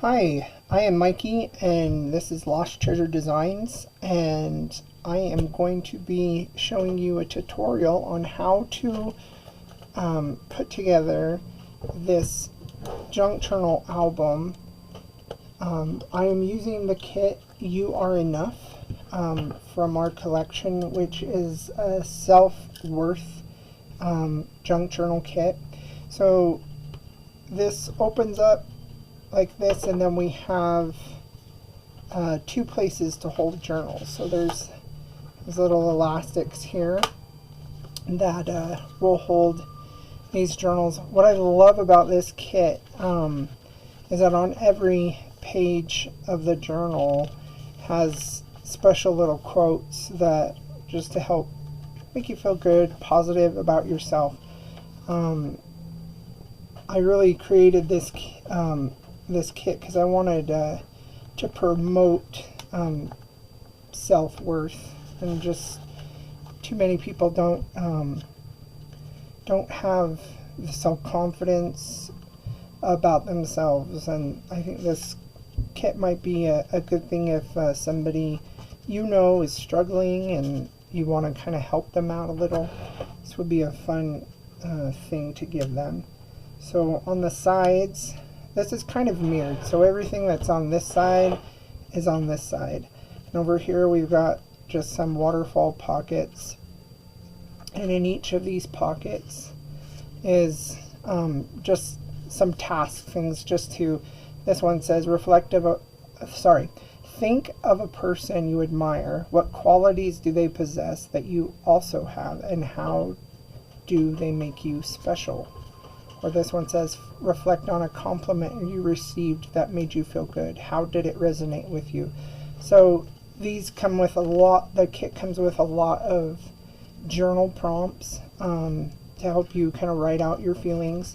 Hi, I am Mikey and this is Lost Treasure Designs, and I am going to be showing you a tutorial on how to put together this junk journal album. I am using the kit You Are Enough from our collection, which is a self-worth junk journal kit. So this opens up like this, and then we have two places to hold journals. So there's these little elastics here that will hold these journals. What I love about this kit is that on every page of the journal has special little quotes that just to help make you feel good, positive about yourself. I really created this kit because I wanted to promote self-worth, and just too many people don't have the self-confidence about themselves, and I think this kit might be a good thing if somebody you know is struggling and you want to kind of help them out a little. This would be a fun thing to give them. So on the sides, this is kind of mirrored, so everything that's on this side is on this side. And over here we've got just some waterfall pockets, and in each of these pockets is just some task things, just to, this one says think of a person you admire. What qualities do they possess that you also have, and how do they make you special? Or this one says, reflect on a compliment you received that made you feel good. How did it resonate with you? So these come with a lot, the kit comes with a lot of journal prompts to help you kind of write out your feelings.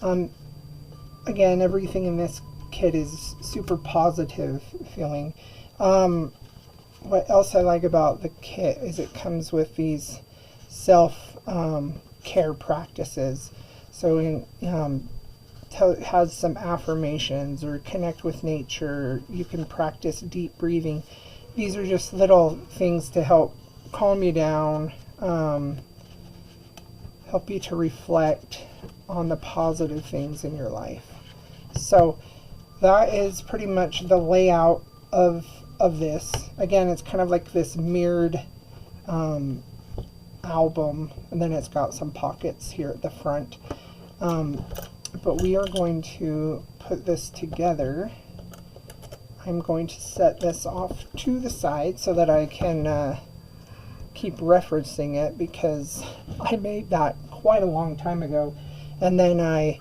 Again, everything in this kit is super positive feeling. What else I like about the kit is it comes with these self-care practices. So it has some affirmations, or connect with nature. You can practice deep breathing. These are just little things to help calm you down, help you to reflect on the positive things in your life. So that is pretty much the layout of this. Again, it's kind of like this mirrored album, and then it's got some pockets here at the front. But we are going to put this together. I'm going to set this off to the side so that I can keep referencing it, because I made that quite a long time ago, and then I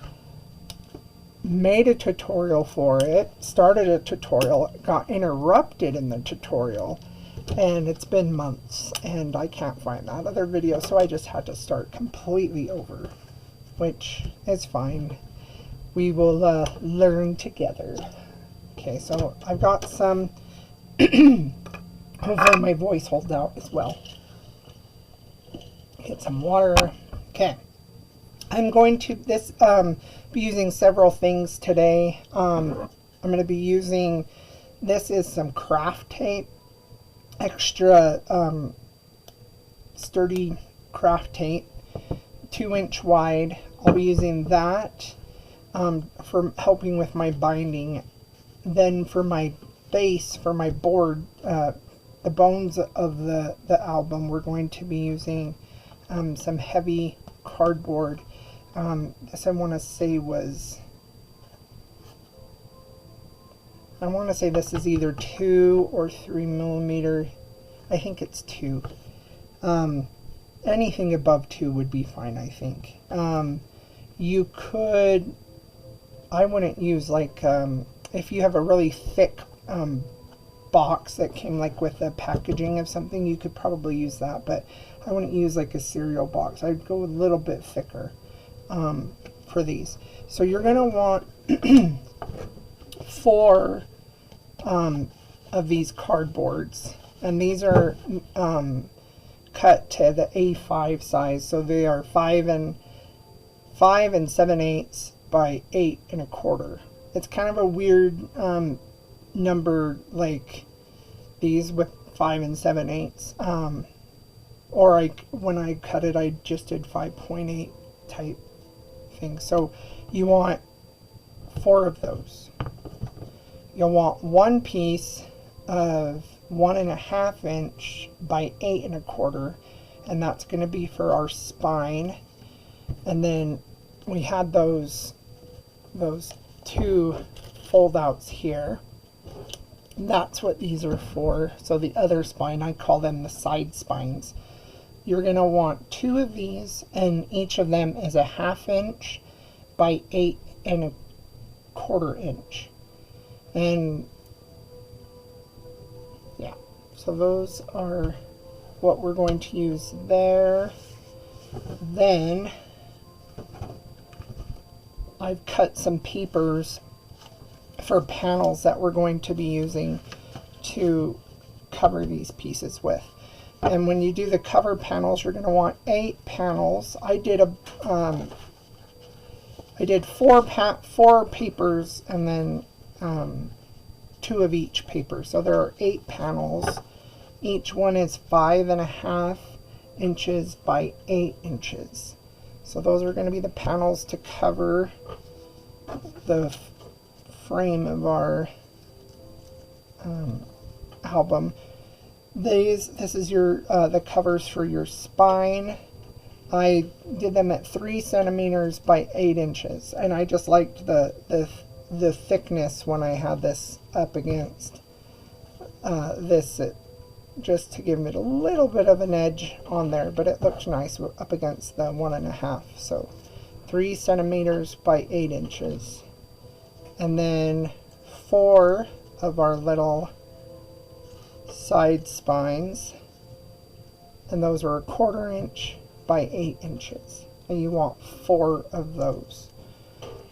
made a tutorial for it, started a tutorial, got interrupted in the tutorial, and it's been months and I can't find that other video, so I just had to start completely over, which is fine. We will learn together. Okay, so I've got some hopefully my voice holds out as well. Get some water. Okay, I'm going to be using several things today. I'm going to be using, this is some craft tape, extra sturdy craft tape, 2-inch wide. I'll be using that for helping with my binding. Then for my base, for my board, the bones of the album, we're going to be using some heavy cardboard. This I want to say this is either 2 or 3 millimeter. I think it's 2. Anything above 2 would be fine, I think. You could, I wouldn't use like, if you have a really thick box that came like with the packaging of something, you could probably use that, but I wouldn't use like a cereal box. I'd go a little bit thicker for these. So you're going to want 4 of these cardboards, and these are cut to the A5 size, so they are 5 and 7/8 by 8 1/4. it's kind of a weird number, like these with 5 and 7/8. Or when I cut it, I just did 5.8 type thing. So you want 4 of those. You'll want one piece of 1.5 inch by 8 1/4, and that's going to be for our spine. And then we had those 2 fold outs here. That's what these are for. So the other spine, I call them the side spines. You're going to want 2 of these, and each of them is 1/2 inch by 8 1/4 inch. And yeah, so those are what we're going to use there. Then I've cut some papers for panels that we're going to be using to cover these pieces with. And when you do the cover panels, you're going to want 8 panels. I did 4 papers, and then 2 of each paper. So there are 8 panels. Each one is 5.5 inches by 8 inches. So those are going to be the panels to cover the frame of our album. This is your the covers for your spine. I did them at 3 centimeters by 8 inches, and I just liked the thickness when I had this up against just to give it a little bit of an edge on there, but it looked nice up against the 1.5. So 3 centimeters by 8 inches, and then 4 of our little side spines, and those are 1/4 inch by 8 inches, and you want 4 of those.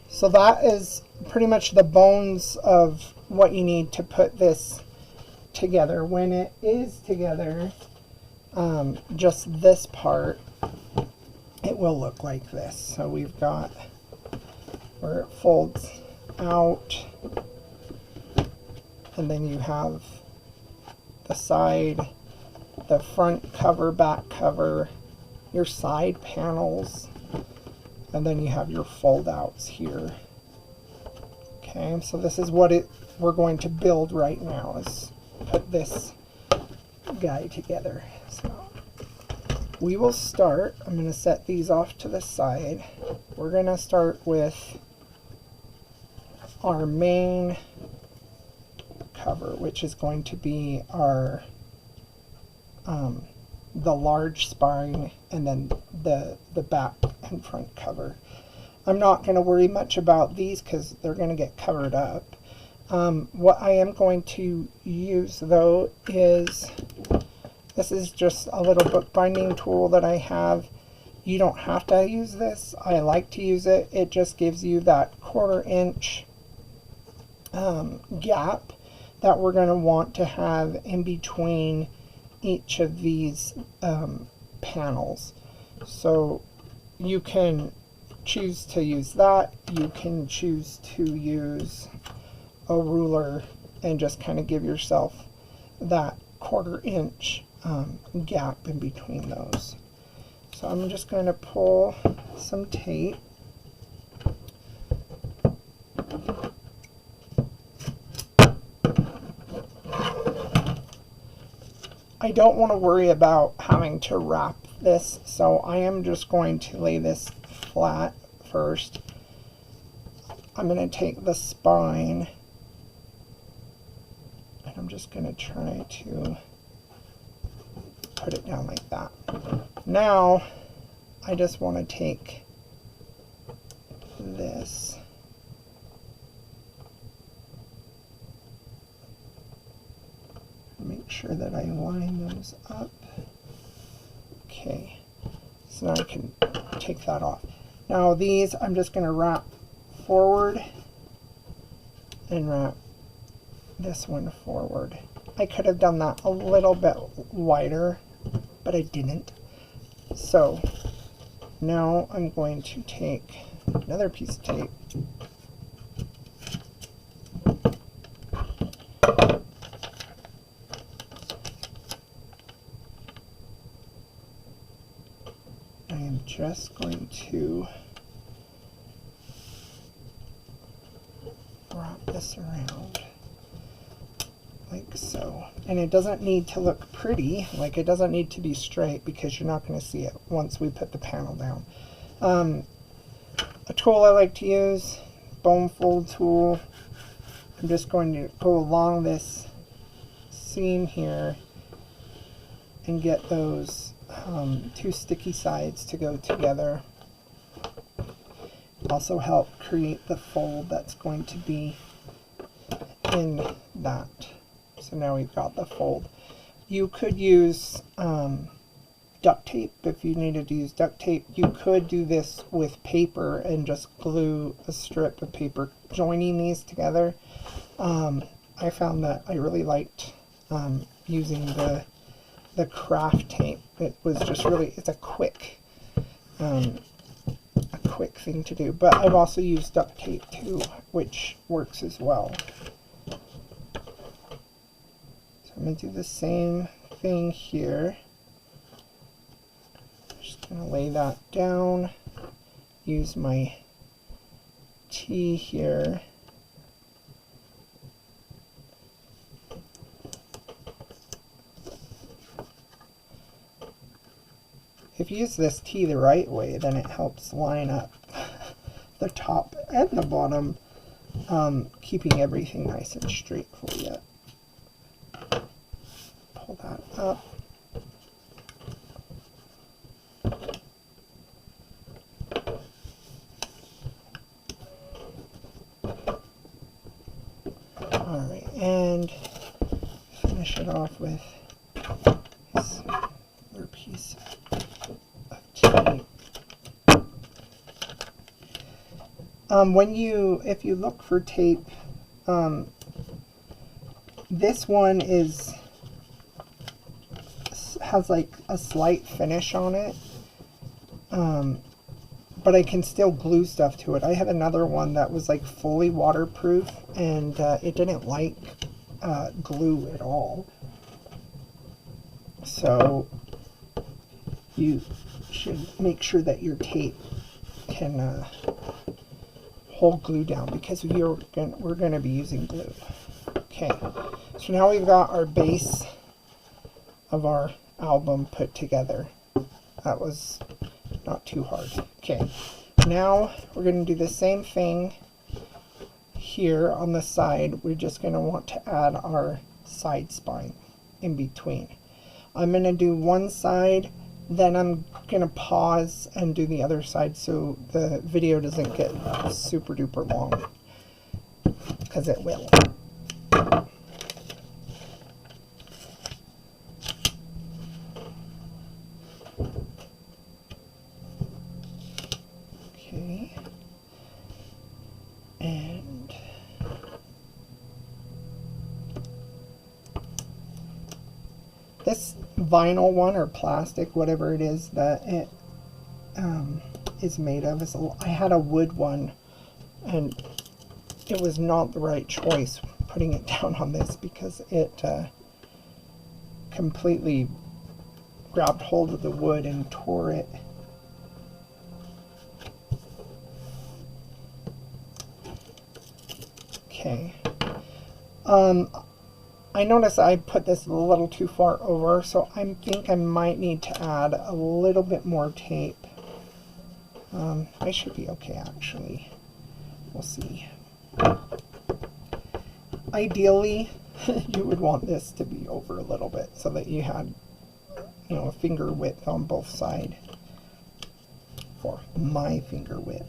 So that is pretty much the bones of what you need to put this together. When it is together, just this part, it will look like this. So we've got where it folds out, and then you have the side, the front cover, back cover, your side panels, and then you have your fold outs here. Okay, so this is what we're going to build right now, is put this guy together. So we will start, I'm going to set these off to the side. We're going to start with our main cover, which is going to be our the large spine, and then the back and front cover. I'm not going to worry much about these because they're going to get covered up. What I am going to use though is, this is just a little bookbinding tool that I have. You don't have to use this. I like to use it. It just gives you that 1/4 inch gap that we're going to want to have in between each of these panels. So you can choose to use that. You can choose to use a ruler and just kind of give yourself that 1/4 inch gap in between those. So I'm just going to pull some tape. I don't want to worry about having to wrap this, so I am just going to lay this flat first. I'm going to take the spine, and I'm just going to try to put it down like that. Now I just want to take this and make sure that I line those up. Okay, so now I can take that off. Now these I'm just going to wrap forward and wrap this one forward. I could have done that a little bit wider, but I didn't. So now I'm going to take another piece of tape just going to wrap this around like so. And it doesn't need to look pretty, like it doesn't need to be straight because you're not going to see it once we put the panel down. A tool I like to use, bone fold tool. I'm just going to go along this seam here and get those two sticky sides to go together. Also help create the fold that's going to be in that. So now we've got the fold. You could use duct tape if you needed to use duct tape. You could do this with paper and just glue a strip of paper joining these together. I found that I really liked using the craft tape. It was just really, it's a quick thing to do. But I've also used duct tape too, which works as well. So I'm going to do the same thing here. Just going to lay that down, use my T here. If you use this T the right way, then it helps line up the top and the bottom, keeping everything nice and straight for you. Pull that up. Alright, and finish it off with this other piece of tape. If you look for tape, this one has like a slight finish on it, but I can still glue stuff to it. I had another one that was like fully waterproof, and it didn't like glue at all. So you should make sure that your tape can hold glue down, because we're going to be using glue. Okay, so now we've got our base of our album put together. That was not too hard. Okay, now we're going to do the same thing here on the side. We're just going to want to add our side spine in between. I'm going to do one side, then I'm going to pause and do the other side so the video doesn't get super duper long, because it will. Okay, and this vinyl one or plastic, whatever it is that it is made of, I had a wood one and it was not the right choice putting it down on this, because it completely grabbed hold of the wood and tore it. Okay. I noticed I put this a little too far over, so I think I might need to add a little bit more tape. I should be okay, actually. We'll see. Ideally, you would want this to be over a little bit so that you had, you know, a finger width on both sides, or my finger width.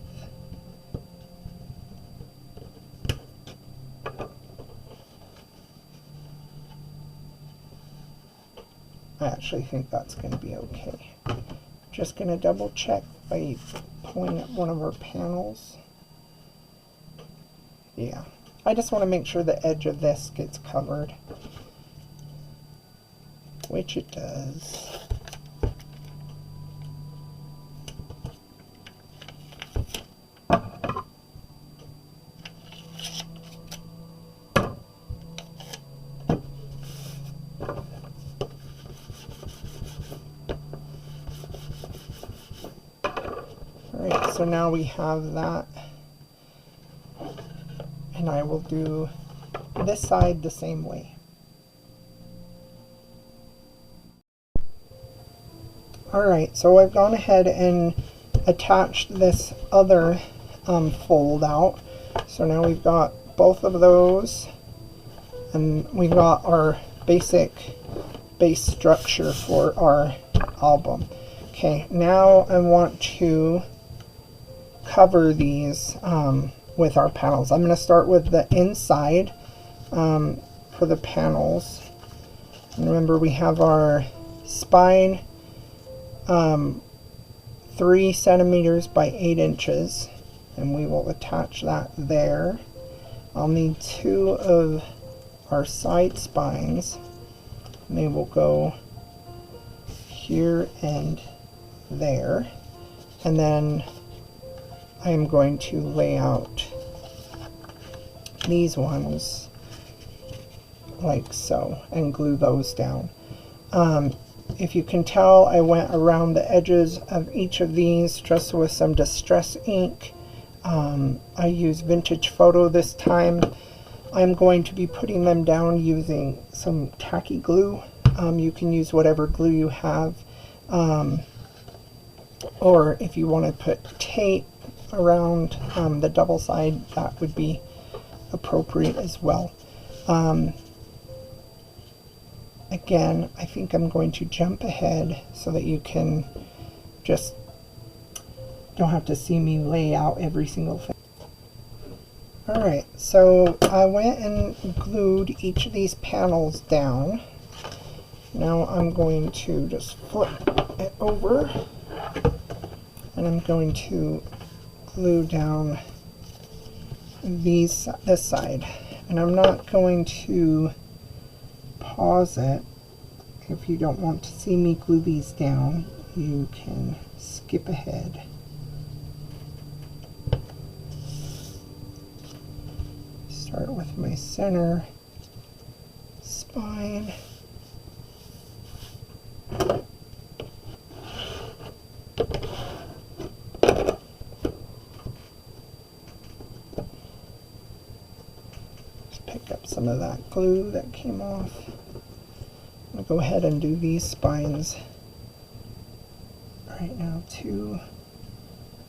I actually think that's going to be okay. Just going to double check by pulling up one of our panels. Yeah, I just want to make sure the edge of this gets covered, which it does. so now we have that, and I will do this side the same way. Alright, so I've gone ahead and attached this other fold out. So now we've got both of those, and we've got our basic base structure for our album. Okay, now I want to cover these with our panels. I'm going to start with the inside for the panels. And remember, we have our spine 3 centimeters by 8 inches, and we will attach that there. I'll need 2 of our side spines, and they will go here and there, and then I am going to lay out these ones like so and glue those down. If you can tell, I went around the edges of each of these just with some distress ink. I use vintage photo this time. I'm going to be putting them down using some tacky glue. You can use whatever glue you have, or if you want to put tape around the double side, that would be appropriate as well. Again, I think I'm going to jump ahead so that you can just don't have to see me lay out every single thing. Alright, so I went and glued each of these panels down. Now I'm going to just flip it over, and I'm going to glue down this side. And I'm not going to pause it. If you don't want to see me glue these down, you can skip ahead. Start with my center spine. Just pick up some of that glue that came off. I'm going to go ahead and do these spines right now too.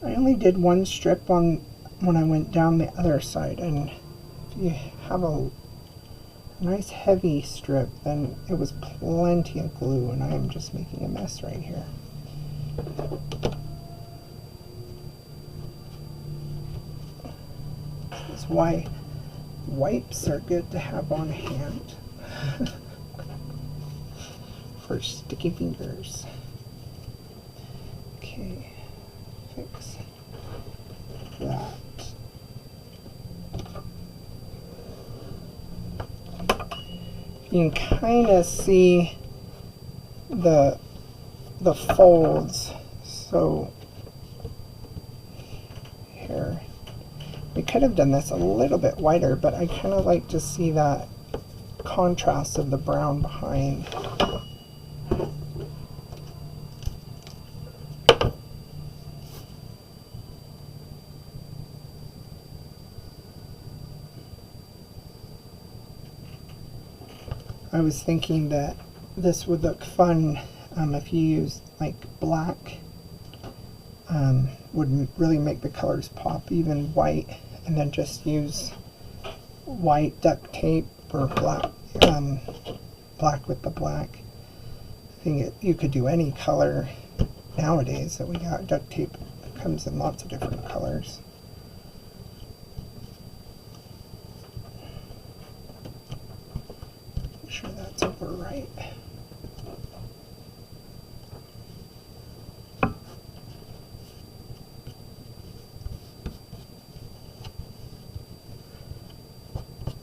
I only did one strip on when I went down the other side, and if you have a nice heavy strip, then it was plenty of glue, and I am just making a mess right here. This is why wipes are good to have on hand for sticky fingers. Okay, fix that. You can kind of see the folds. So here, we could have done this a little bit whiter, but I kind of like to see that contrast of the brown behind. I was thinking that this would look fun if you used like black. Would really make the colors pop. Even white, and then just use white duct tape or black, black with the black. I think you could do any color nowadays that we got. Duct tape comes in lots of different colors. Make sure that's over right.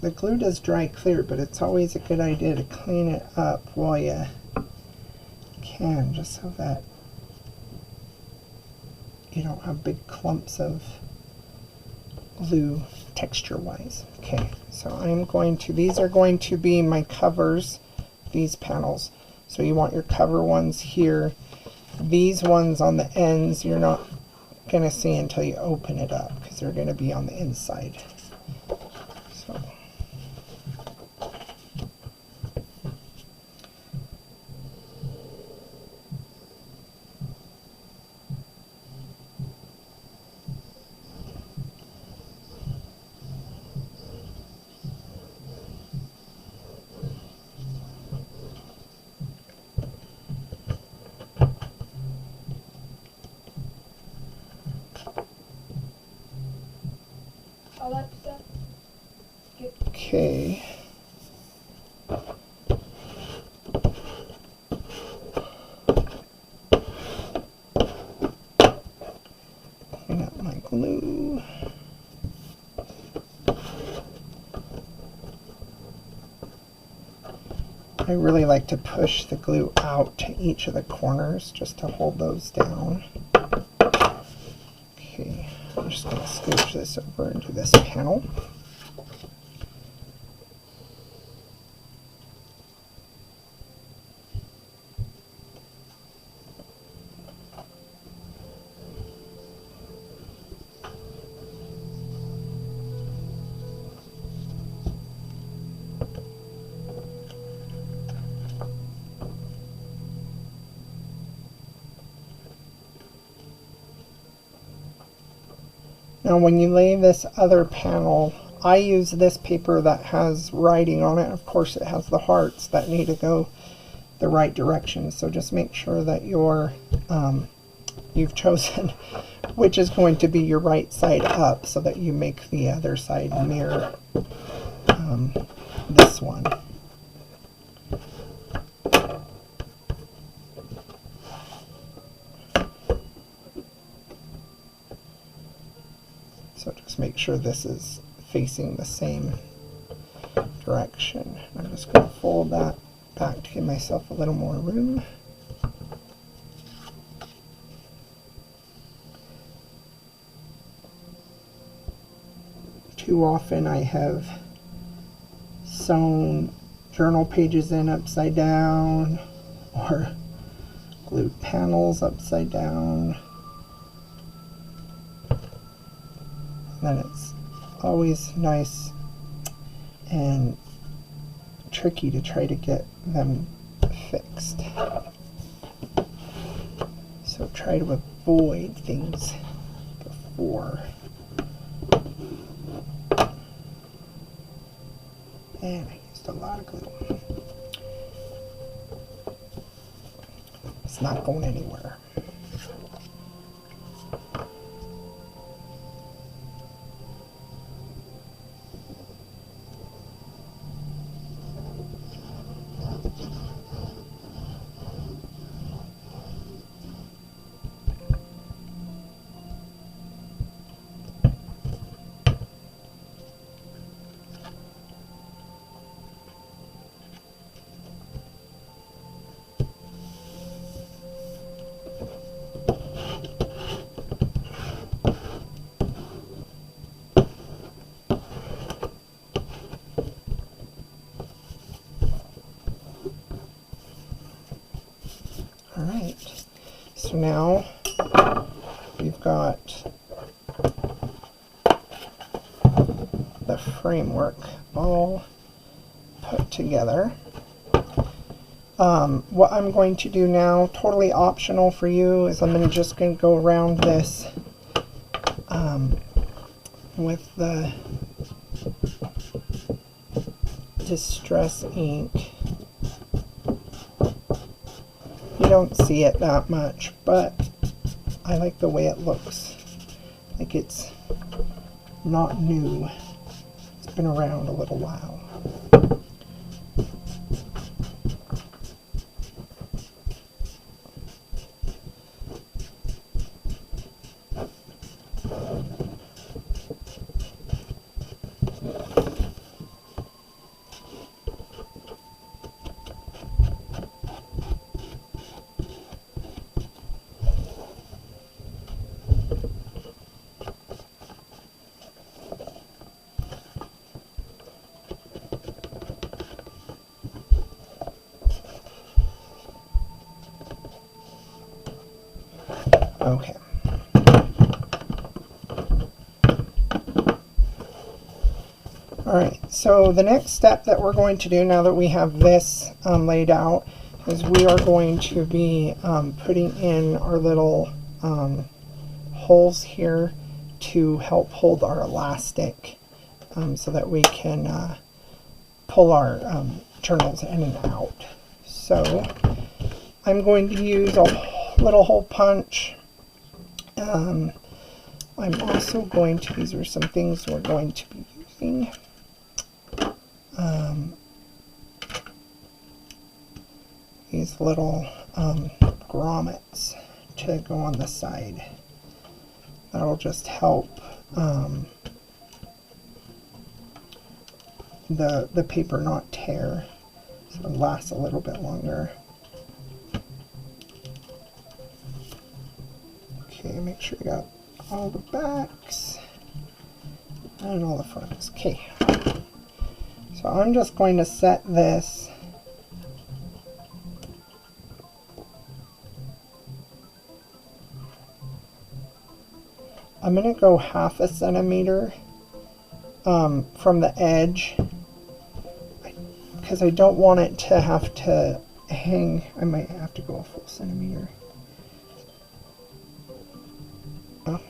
The glue does dry clear, but it's always a good idea to clean it up while you can, just so that you don't have big clumps of glue texture-wise. Okay, so I'm going to, these are going to be my covers, these panels. So you want your cover ones here. These ones on the ends, you're not going to see until you open it up, because they're going to be on the inside. So okay. Clean up my glue. I really like to push the glue out to each of the corners just to hold those down. Okay, I'm just going to scooch this over into this panel. Now when you lay this other panel, I use this paper that has writing on it. Of course it has the hearts that need to go the right direction, so just make sure that you've chosen which is going to be your right side up, so that you make the other side mirror this one. So just make sure this is facing the same direction. I'm just going to fold that back to give myself a little more room. Too often I have sewn journal pages in upside down, or glued panels upside down. Then it's always nice and tricky to try to get them fixed. So try to avoid things before. And I used a lot of glue. It's not going anywhere. Alright, so now we've got the framework all put together. What I'm going to do now, totally optional for you, is I'm just going to go around this with the Distress ink. You don't see it that much, but I like the way it looks. Like it's not new. It's been around a little while. Okay. Alright, so the next step that we're going to do now that we have this laid out is we are going to be putting in our little holes here to help hold our elastic so that we can pull our journals in and out. So I'm going to use a little hole punch. I'm also going to, these are some things we're going to be using. These little grommets to go on the side. That'll just help the paper not tear, so it lasts a little bit longer. Okay, make sure you got all the backs and all the fronts. Okay, so I'm just going to set this I'm going to go 1/2 centimeter from the edge because I don't want it to have to hang. I might have to go a full centimeter. Oh,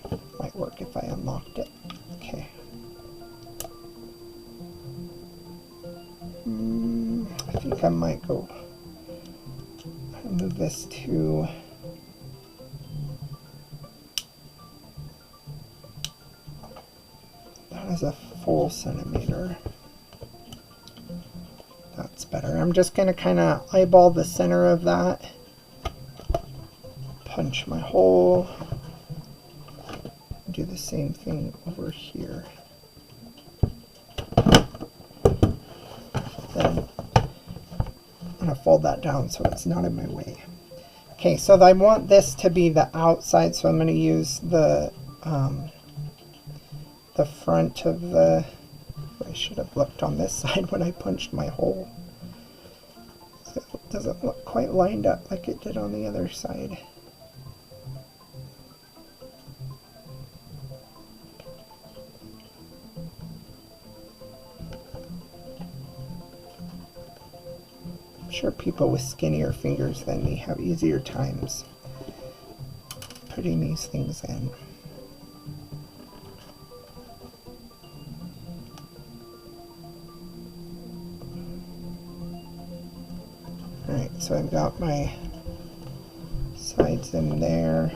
might work if I unlocked it. Okay. I think I might go move this to as a full centimeter. That's better. I'm just going to kind of eyeball the center of that, punch my hole, do the same thing over here. Then I'm going to fold that down so it's not in my way. Okay, so I want this to be the outside, so I'm going to use the front of the, I should have looked on this side when I punched my hole. It doesn't look quite lined up like it did on the other side. I'm sure people with skinnier fingers than me have easier times putting these things in. Alright, so I've got my sides in there.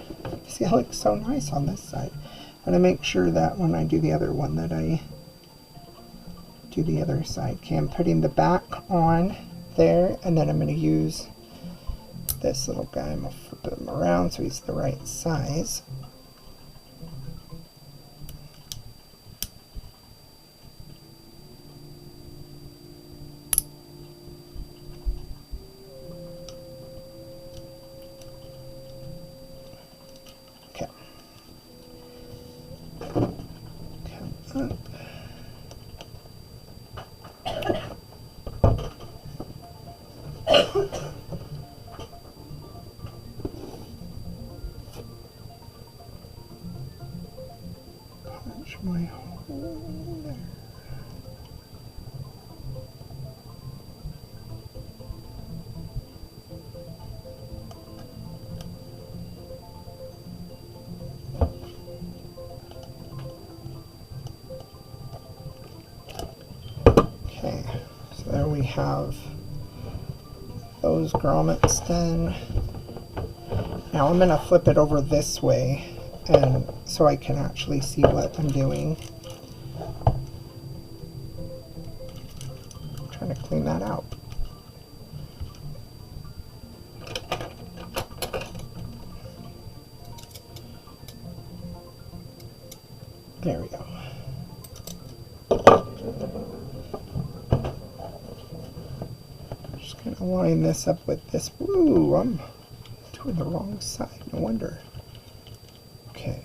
See, it looks so nice on this side. I'm going to make sure that when I do the other one that I do the other side. Okay, I'm putting the back on there, and then I'm going to use this little guy. I'm going to flip him around so he's the right size. Punch my hole there. Okay, so there we have those grommets done. Now I'm going to flip it over this way, and so I can actually see what I'm doing. I'm trying to clean that out. There we go. Just going to line this up with this. Ooh, I'm doing the wrong side, no wonder. Okay.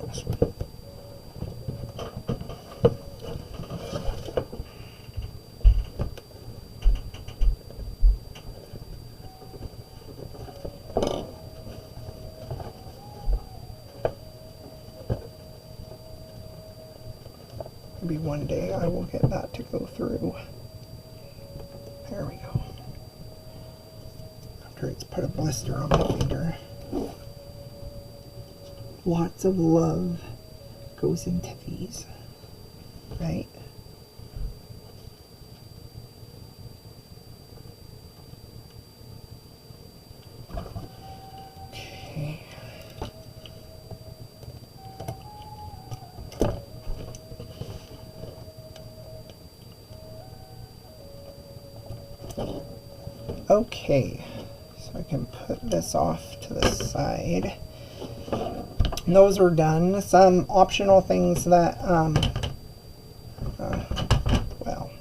close. Maybe one day I will get that to go through. There we go. After it's put a blister on my finger. Lots of love goes into these, right? Okay. Okay, so I can put this off to the side. And those are done. Some optional things that, well,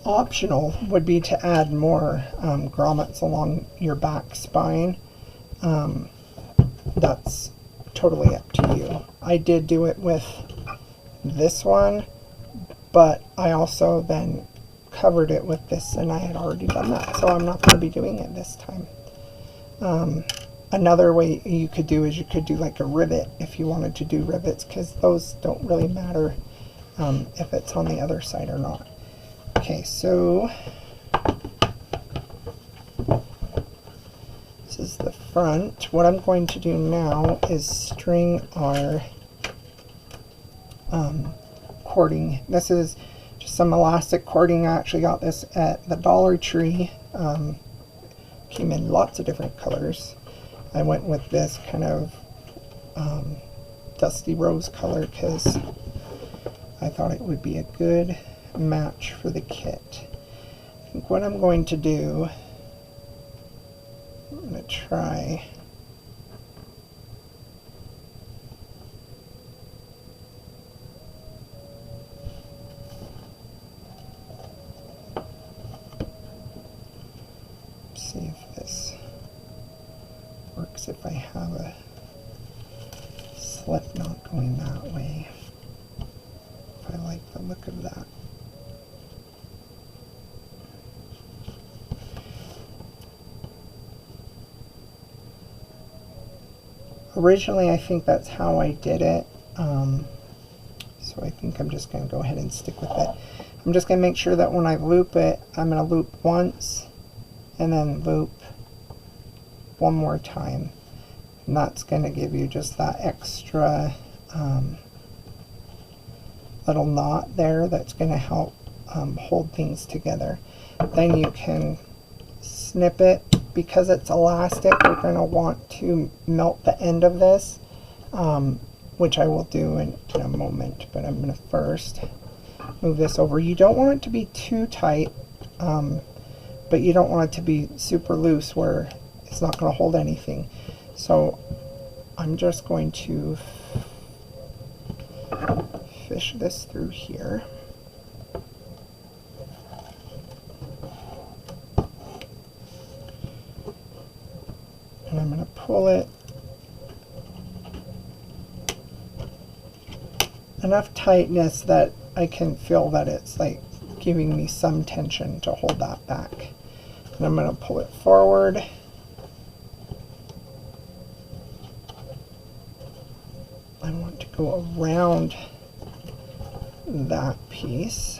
optional would be to add more grommets along your back spine. That's totally up to you. I did do it with this one, but I also then covered it with this, and I had already done that, so I'm not going to be doing it this time. Another way you could do is you could do like a rivet if you wanted to do rivets, because those don't really matter if it's on the other side or not. Okay, so this is the front. What I'm going to do now is string our cording. This is just some elastic cording. I actually got this at the Dollar Tree. Came in lots of different colors. I went with this kind of dusty rose color because I thought it would be a good match for the kit. I think what I'm going to do, I'm going to try see if this works if I have a slip knot going that way. If I like the look of that. Originally I think that's how I did it, so I think I'm just going to go ahead and stick with it. I'm just going to make sure that when I loop it, I'm going to loop once and then loop one more time, and that's going to give you just that extra little knot there that's going to help hold things together. Then you can snip it. Because it's elastic, we're going to want to melt the end of this, which I will do in a moment, but I'm going to first move this over. You don't want it to be too tight, but you don't want it to be super loose where it's not going to hold anything. So I'm just going to fish this through here. And I'm going to pull it enough tightness that I can feel that it's like giving me some tension to hold that back. And I'm going to pull it forward. I want to go around that piece.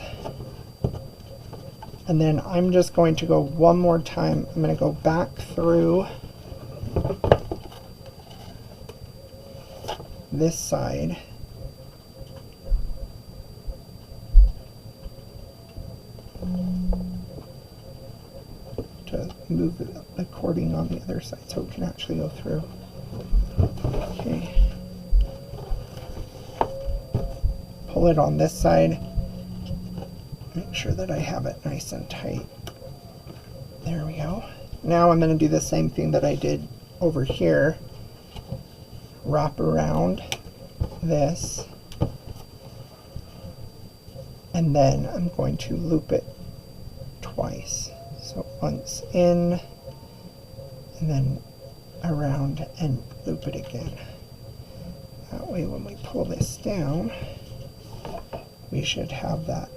And then I'm just going to go one more time. I'm going to go back through this side to move the cording on the other side so it can actually go through. Okay. Pull it on this side. Make sure that I have it nice and tight. There we go. Now I'm going to do the same thing that I did over here. Wrap around this, and then I'm going to loop it twice. So once in, and then around and loop it again. That That way when we pull this down, we should have that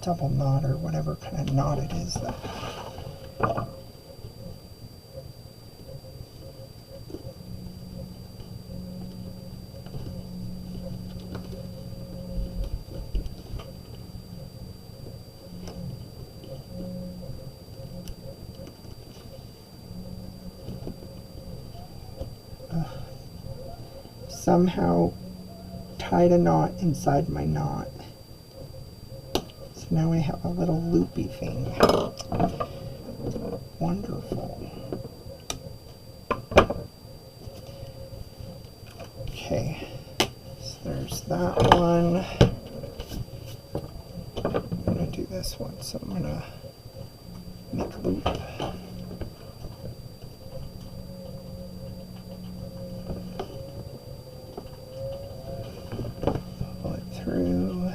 double knot or whatever kind of knot it is. Somehow tied a knot inside my knot. So now I have a little loopy thing. Wonderful. Okay, so there's that one. I'm going to do this one, so I'm going to make a loop. Through.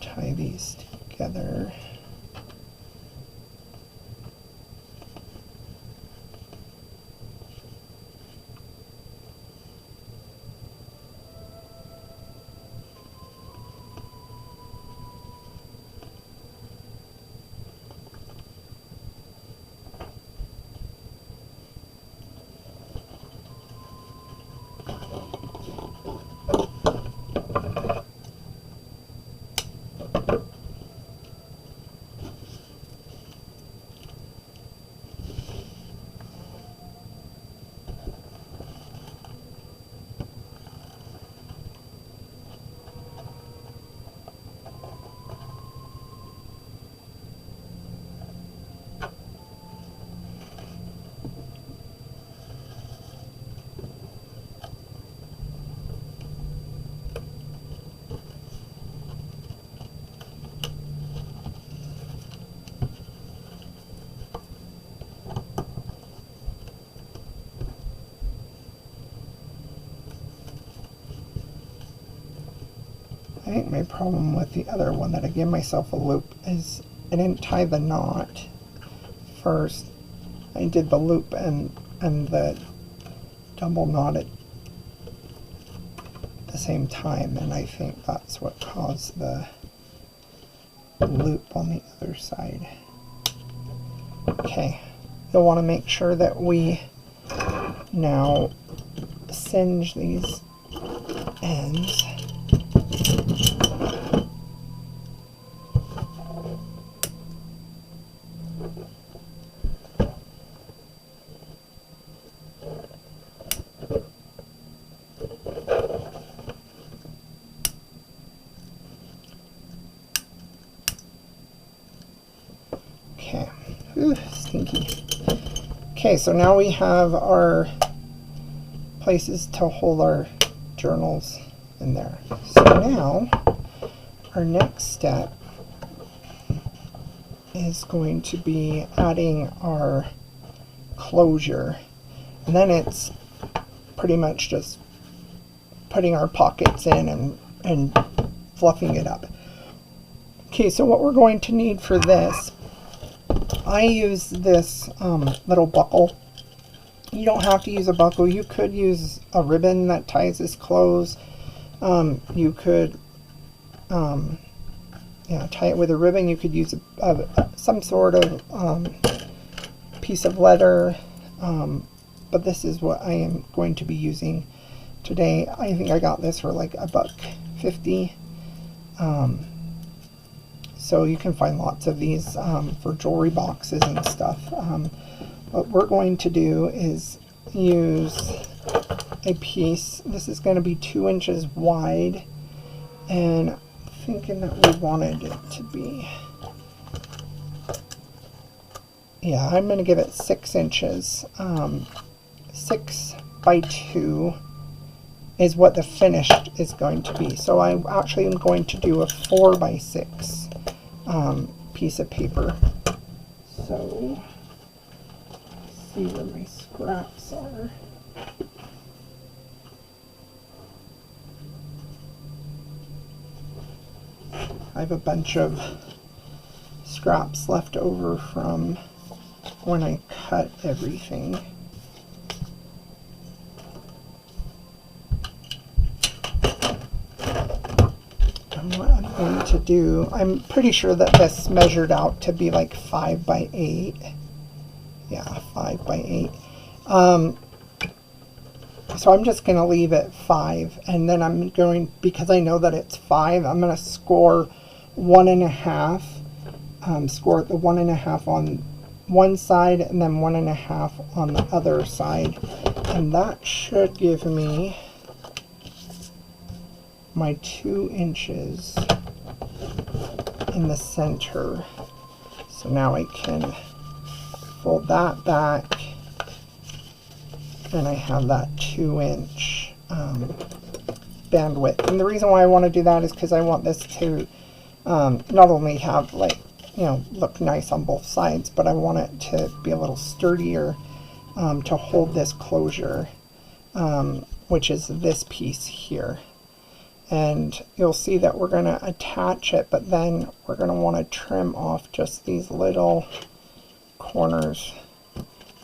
Tie these together. I think my problem with the other one that I gave myself a loop is I didn't tie the knot first. I did the loop and the double knot at the same time, and I think that's what caused the loop on the other side. Okay, you'll want to make sure that we now singe these ends. Okay, ooh, stinky. Okay, so now we have our places to hold our journals in there. So now our next step is going to be adding our closure, and then it's pretty much just putting our pockets in and fluffing it up. Okay, so what we're going to need for this, I use this little buckle. You don't have to use a buckle. You could use a ribbon that ties this close. You could tie it with a ribbon. You could use some sort of piece of leather, but this is what I am going to be using today. I think I got this for like $1.50. So you can find lots of these for jewelry boxes and stuff. What we're going to do is use a piece. This is going to be 2 inches wide, and I'm thinking that we wanted it to be, yeah, I'm going to give it 6 inches. 6 by 2 is what the finished is going to be. So I actually am going to do a 4 by 6 piece of paper. So let's see where my scraps are. I have a bunch of scraps left over from when I cut everything. And what I'm going to do, I'm pretty sure that this measured out to be like 5 by 8. Yeah, 5 by 8. So I'm just going to leave it 5, and then I'm going, because I know that it's 5, I'm going to score 1.5, score the 1.5 on one side and then 1.5 on the other side, and that should give me my 2 inches in the center. So now I can fold that back, and I have that 2-inch bandwidth. And the reason why I want to do that is because I want this to not only have, like, you know, look nice on both sides, but I want it to be a little sturdier to hold this closure, which is this piece here. And you'll see that we're going to attach it, but then we're going to want to trim off just these little corners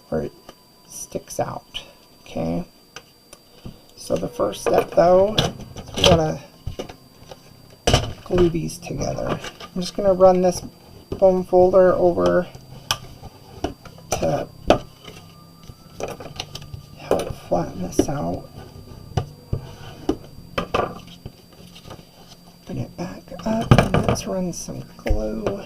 where it sticks out. Okay, so the first step though is we gotta glue these together. I'm just gonna run this foam folder over to help flatten this out. Bring it back up, and let's run some glue.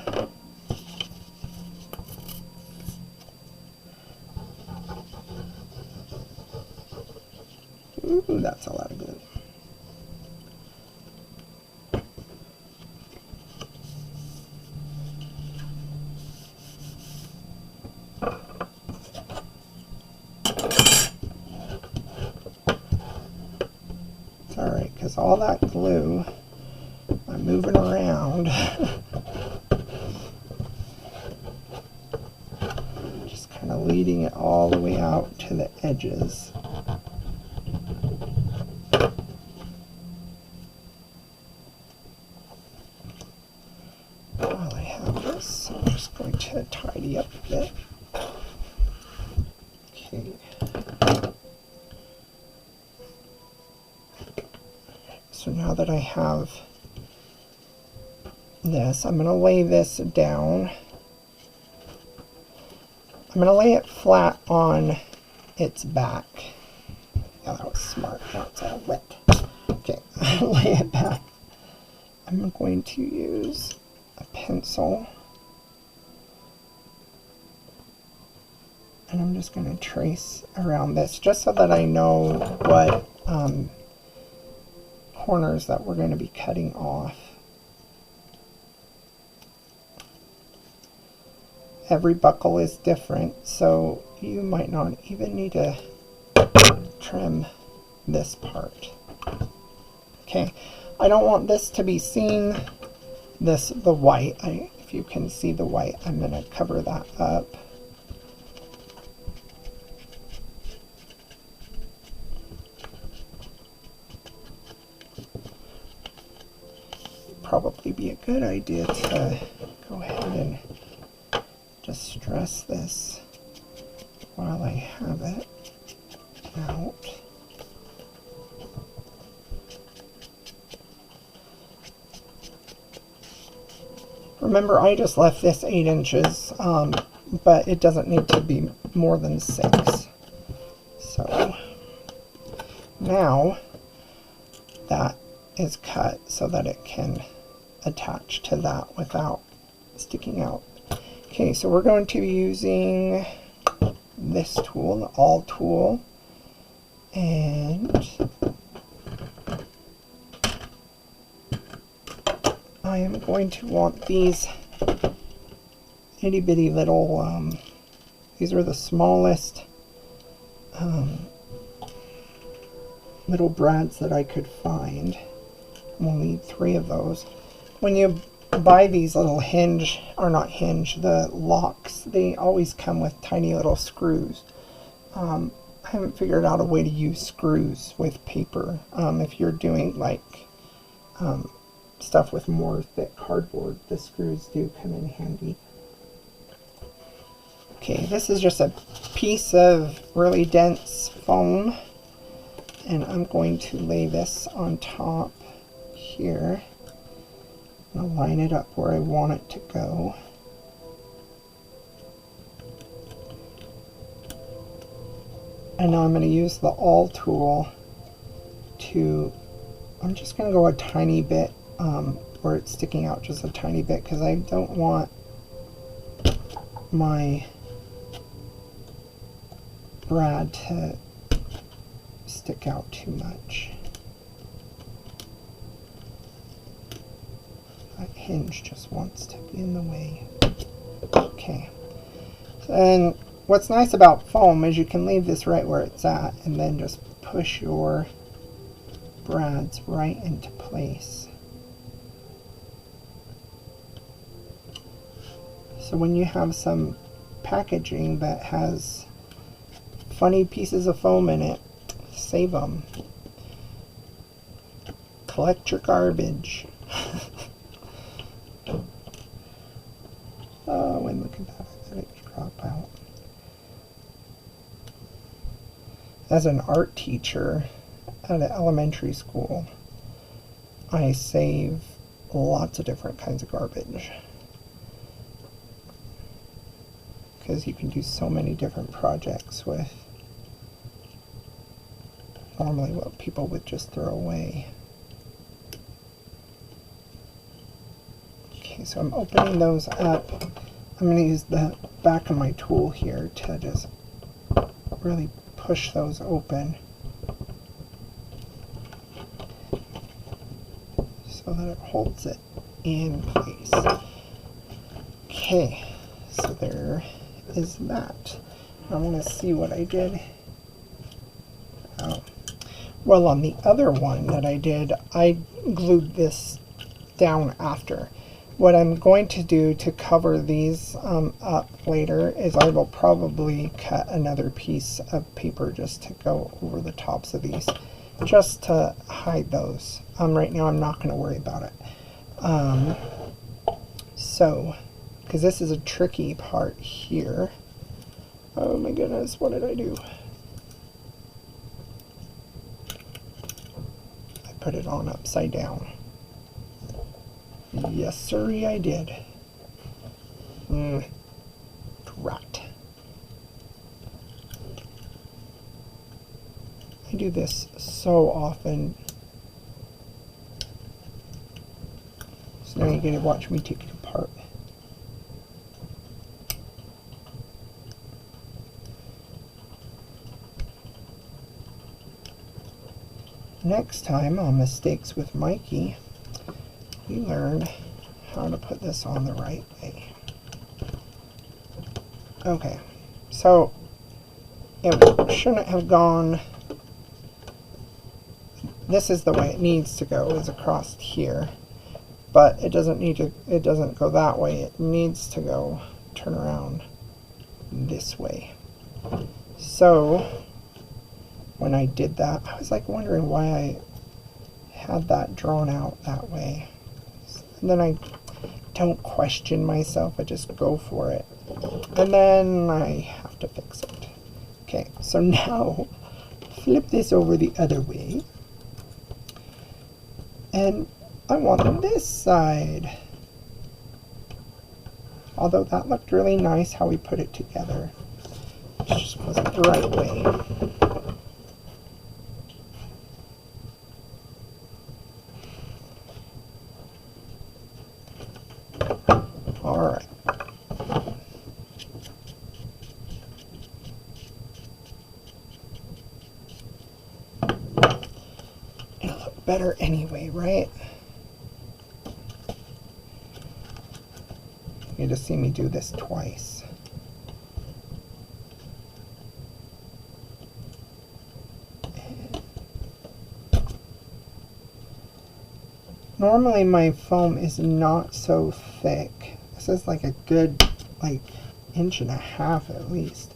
Ooh, that's a lot of glue. It's alright, because all that glue I'm moving around. Just kind of leading it all the way out to the edges. While I have this, I'm just going to tidy up a bit. Okay. So now that I have this, I'm going to lay this down. I'm going to lay it flat on its back. Yeah, that was smart. Now it's all wet. Okay, lay it back. I'm going to use a pencil, and I'm just going to trace around this just so that I know what corners that we're going to be cutting off. Every buckle is different, so you might not even need to trim this part. Okay, I don't want this to be seen, the white. If you can see the white, I'm going to cover that up. Probably be a good idea to go ahead and just stress this while I have it out. Remember, I just left this 8 inches, but it doesn't need to be more than 6. So now that is cut so that it can attach to that without sticking out. Okay, so we're going to be using this tool, the awl tool, and I am going to want these itty bitty little, these are the smallest little brads that I could find. We'll need 3 of those. When you buy these little the locks, they always come with tiny little screws. I haven't figured out a way to use screws with paper. If you're doing like stuff with more thick cardboard, the screws do come in handy. Okay, this is just a piece of really dense foam, and I'm going to lay this on top here. I'll line it up where I want it to go. And now I'm going to use the awl tool to, I'm just going to go a tiny bit where it's sticking out just a tiny bit, because I don't want my brad to stick out too much. That hinge just wants to be in the way. Okay. And what's nice about foam is you can leave this right where it's at and then just push your brads right into place. So when you have some packaging that has funny pieces of foam in it, save them. Collect your garbage. Oh, and look at that, I let it drop out. As an art teacher at an elementary school, I save lots of different kinds of garbage, because you can do so many different projects with normally what people would just throw away. Okay, so I'm opening those up. I'm going to use the back of my tool here to just really push those open so that it holds it in place. Okay, so there is that. I want to see what I did. Oh. Well, on the other one that I did, I glued this down after. What I'm going to do to cover these up later is I will probably cut another piece of paper just to go over the tops of these, just to hide those. Right now I'm not going to worry about it. So, because this is a tricky part here. Oh my goodness, what did I do? I put it on upside down. Yes, sirree, I did. Drat. I do this so often. So now you get to watch me take it apart. Next time on Mistakes with Mikey, we learned how to put this on the right way. Okay, so it shouldn't have gone, this is the way it needs to go, is across here, but it doesn't need to, it doesn't go that way, it needs to go, turn around this way. So when I did that, I was like wondering why I had that drawn out that way. And then I don't question myself, I just go for it. And then I have to fix it. Okay, so now flip this over the other way. And I want this side. Although that looked really nice how we put it together. It just wasn't the right way. Alright. It'll look better anyway, right? You just see me do this twice. Normally my foam is not so thick. This is like a good, like, 1.5 inches at least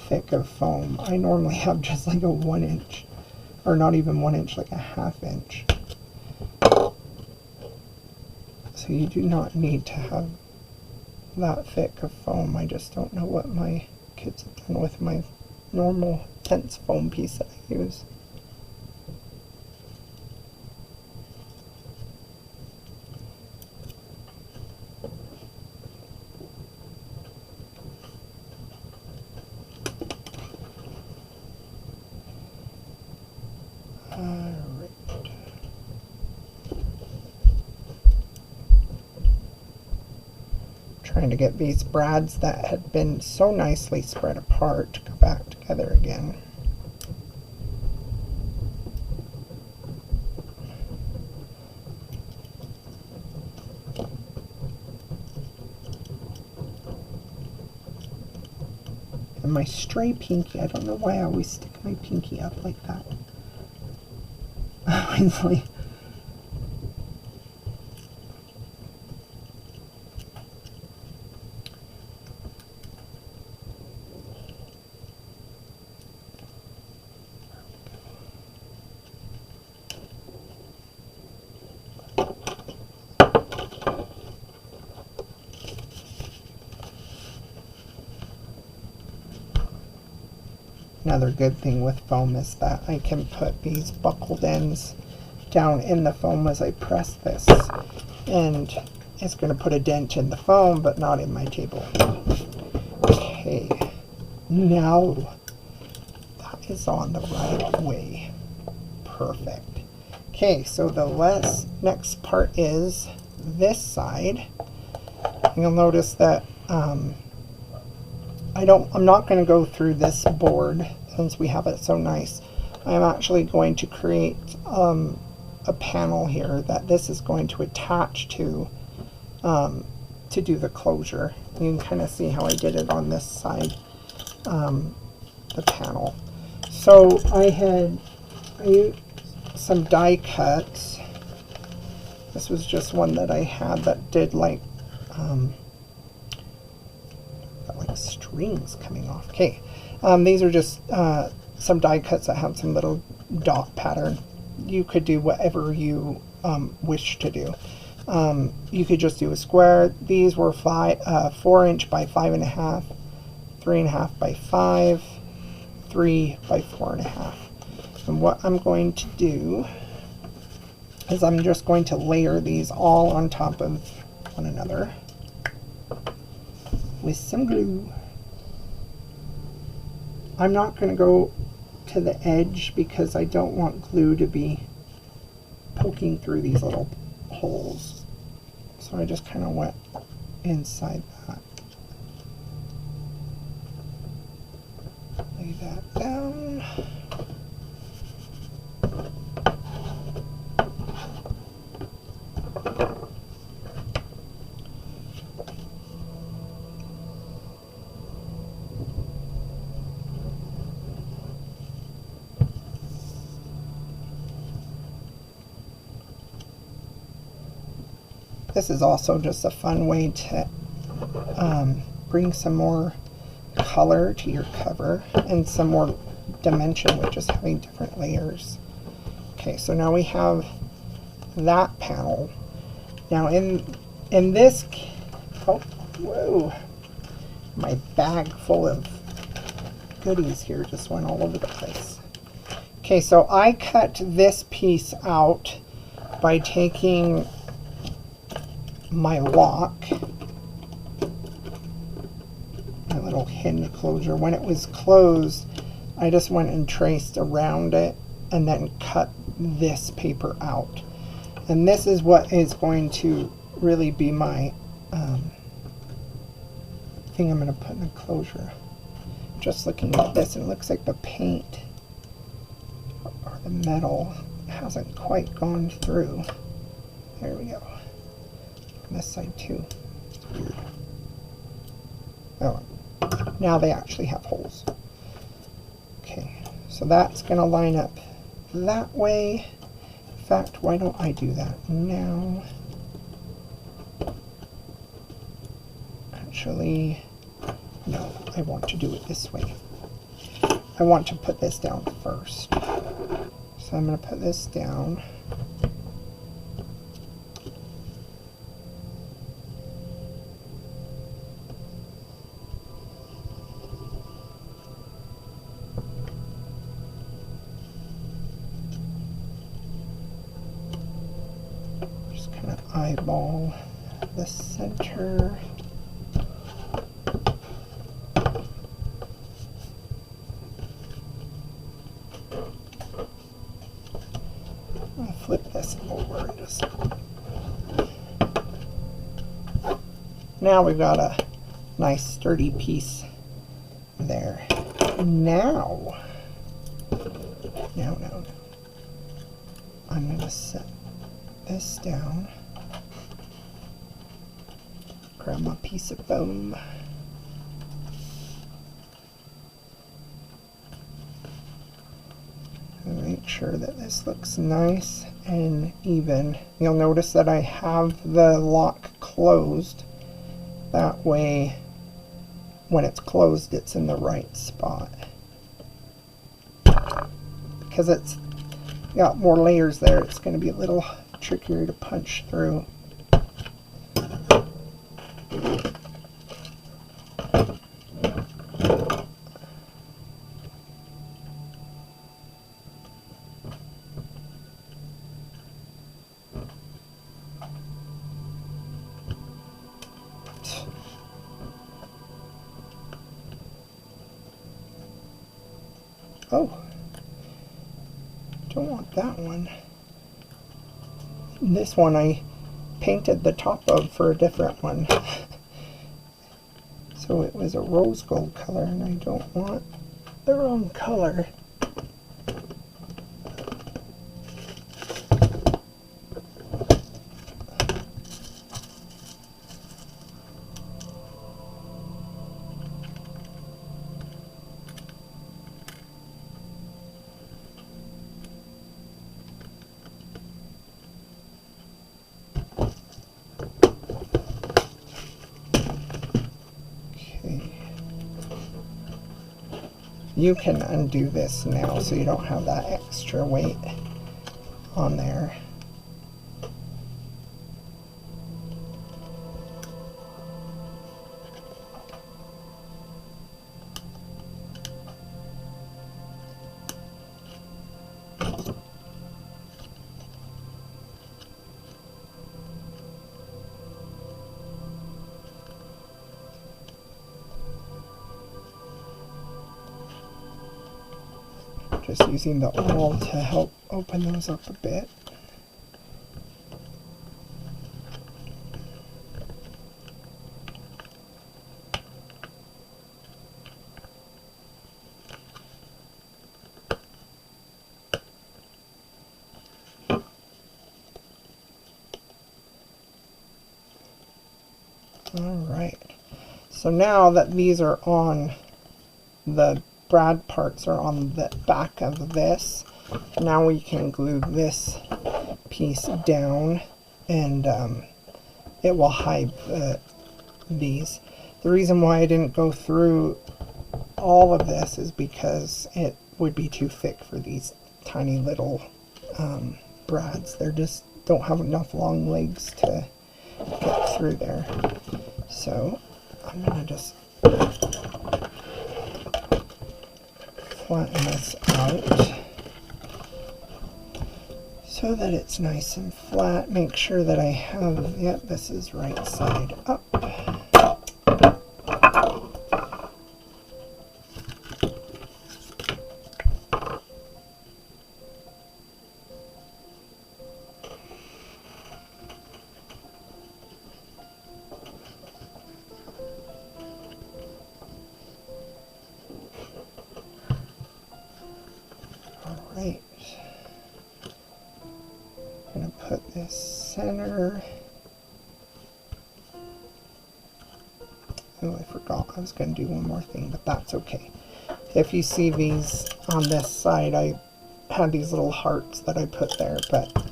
thick of foam. I normally have just like a 1 inch, or not even 1 inch, like a 1/2 inch. So you do not need to have that thick of foam. I just don't know what my kids have done with my normal fence foam piece that I use. Trying to get these brads that had been so nicely spread apart to go back together again. And my stray pinky, I don't know why I always stick my pinky up like that. Honestly. Another good thing with foam is that I can put these buckled ends down in the foam as I press this, and it's going to put a dent in the foam but not in my table. Okay, now that is on the right way. Perfect. Okay, so the next part is this side. You'll notice that I'm not going to go through this board since we have it so nice. I'm actually going to create a panel here that this is going to attach to do the closure. You can kind of see how I did it on this side, the panel. So I used some die cuts. This was just one that I had that did like strings coming off. Okay, these are just some die cuts that have some little dot pattern. You could do whatever you wish to do. You could just do a square. These were 4 inch by 5.5, 3.5 by 5, 3 by 4.5. And what I'm going to do is I'm just going to layer these all on top of one another with some glue. I'm not going to go to the edge because I don't want glue to be poking through these little holes. So I just kind of went inside that. Lay that down. This is also just a fun way to bring some more color to your cover and some more dimension with just having different layers. Okay, so now we have that panel. Now in this, oh, whoa, my bag full of goodies here just went all over the place. Okay, so I cut this piece out by taking my lock, my little hinge closure. When it was closed, I just went and traced around it and then cut this paper out. And this is what is going to really be my thing I'm going to put in the closure. Just looking at this, it looks like the paint or the metal hasn't quite gone through. There we go. On this side too. It's weird. Oh, now they actually have holes. Okay, so that's going to line up that way. In fact, why don't I do that now? Actually, no, I want to do it this way. I want to put this down first. So I'm going to put this down. Just kind of eyeball the center. I'll flip this over and just... Now we've got a nice sturdy piece there. Now, I'm going to set this down, grab my piece of foam, and make sure that this looks nice and even. You'll notice that I have the lock closed. That way, when it's closed, it's in the right spot. Because it's got more layers there, it's going to be a little trickier to punch through. Oh, don't want that one. This one I painted the top of for a different one. So it was a rose gold color, and I don't want the wrong color. You can undo this now so you don't have that extra weight on there. Just using the awl to help open those up a bit. Alright, so now that these are on, the brad parts are on the back of this, now we can glue this piece down, and it will hide these. The reason why I didn't go through all of this is because it would be too thick for these tiny little brads. They just don't have enough long legs to get through there. So I'm going to just flatten this out so that it's nice and flat. Make sure that I have, yep, this is right side up. Alright, I'm going to put this center. Oh, I forgot I was going to do one more thing, but that's okay. If you see these on this side, I had these little hearts that I put there, but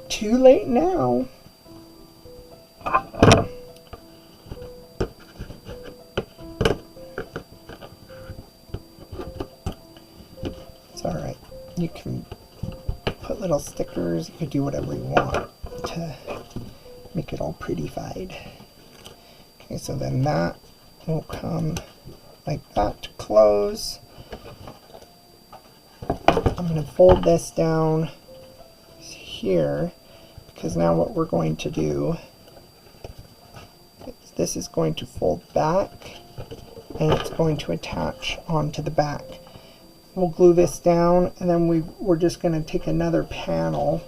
too late now. Alright, you can put little stickers, you can do whatever you want to make it all prettified. Okay, so then that will come like that to close. I'm going to fold this down here, because now what we're going to do is this is going to fold back and it's going to attach onto the back. We'll glue this down, and then we're just going to take another panel,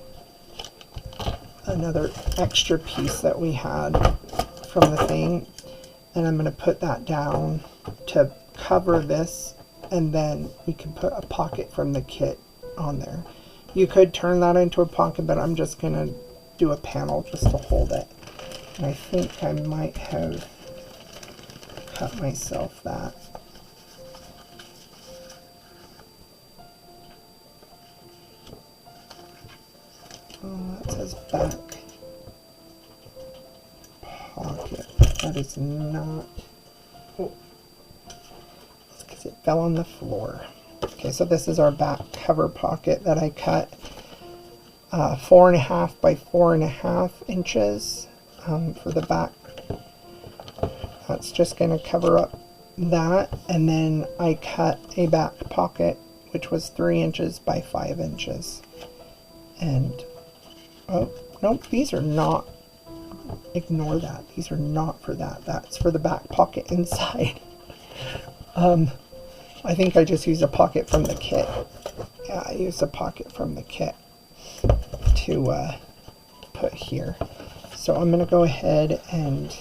another extra piece that we had from the thing, and I'm going to put that down to cover this, and then we can put a pocket from the kit on there. You could turn that into a pocket, but I'm just going to do a panel just to hold it. And I think I might have cut myself that. Oh, that says back pocket. That is not. Oh, it's because it fell on the floor. Okay, so this is our back cover pocket that I cut 4.5 by 4.5 inches for the back. That's just going to cover up that, and then I cut a back pocket which was 3 inches by 5 inches. And oh nope, these are not. Ignore that. These are not for that. That's for the back pocket inside. I think I just used a pocket from the kit. Yeah, I used a pocket from the kit to put here. So I'm going to go ahead and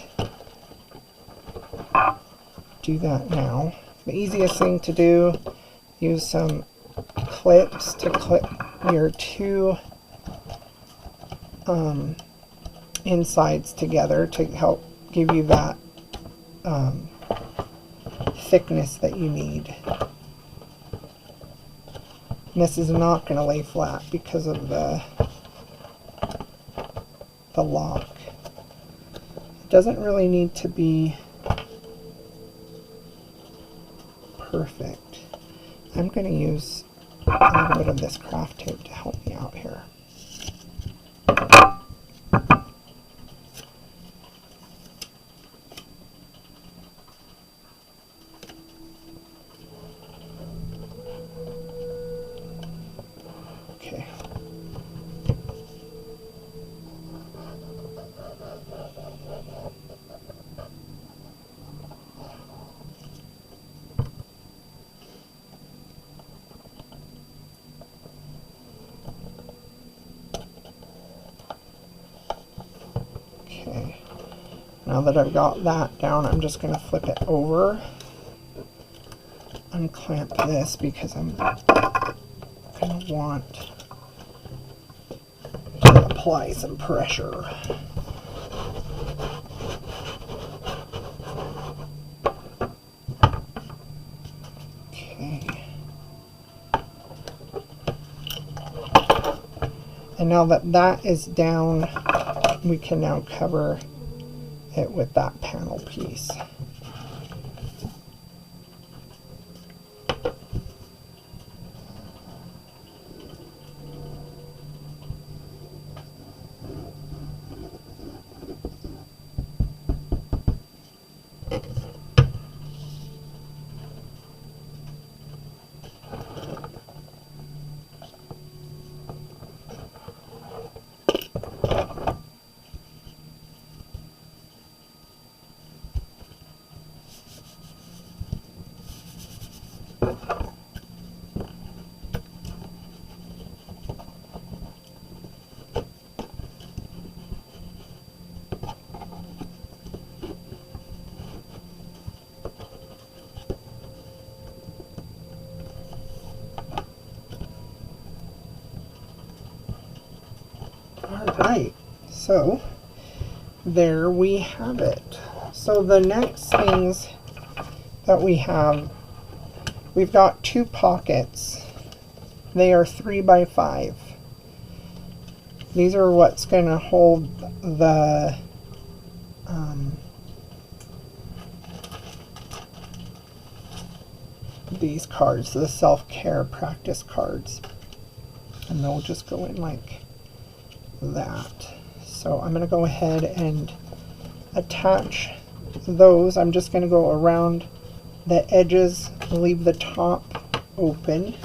do that now. The easiest thing to do, use some clips to clip your two insides together to help give you that thickness that you need. And this is not going to lay flat because of the lock. It doesn't really need to be perfect. I'm going to use a little bit of this craft tape to help me out here. Okay. Okay. Now that I've got that down, I'm just going to flip it over, unclamp this because I'm going to want to apply some pressure. Okay. And now that that is down, we can now cover it with that panel piece. Alright, so there we have it. So the next things that we have, we've got two pockets. They are 3 by 5. These are what's going to hold the these cards, the self-care practice cards, and they'll just go in like that. So I'm going to go ahead and attach those. I'm just going to go around the edges, leave the top open.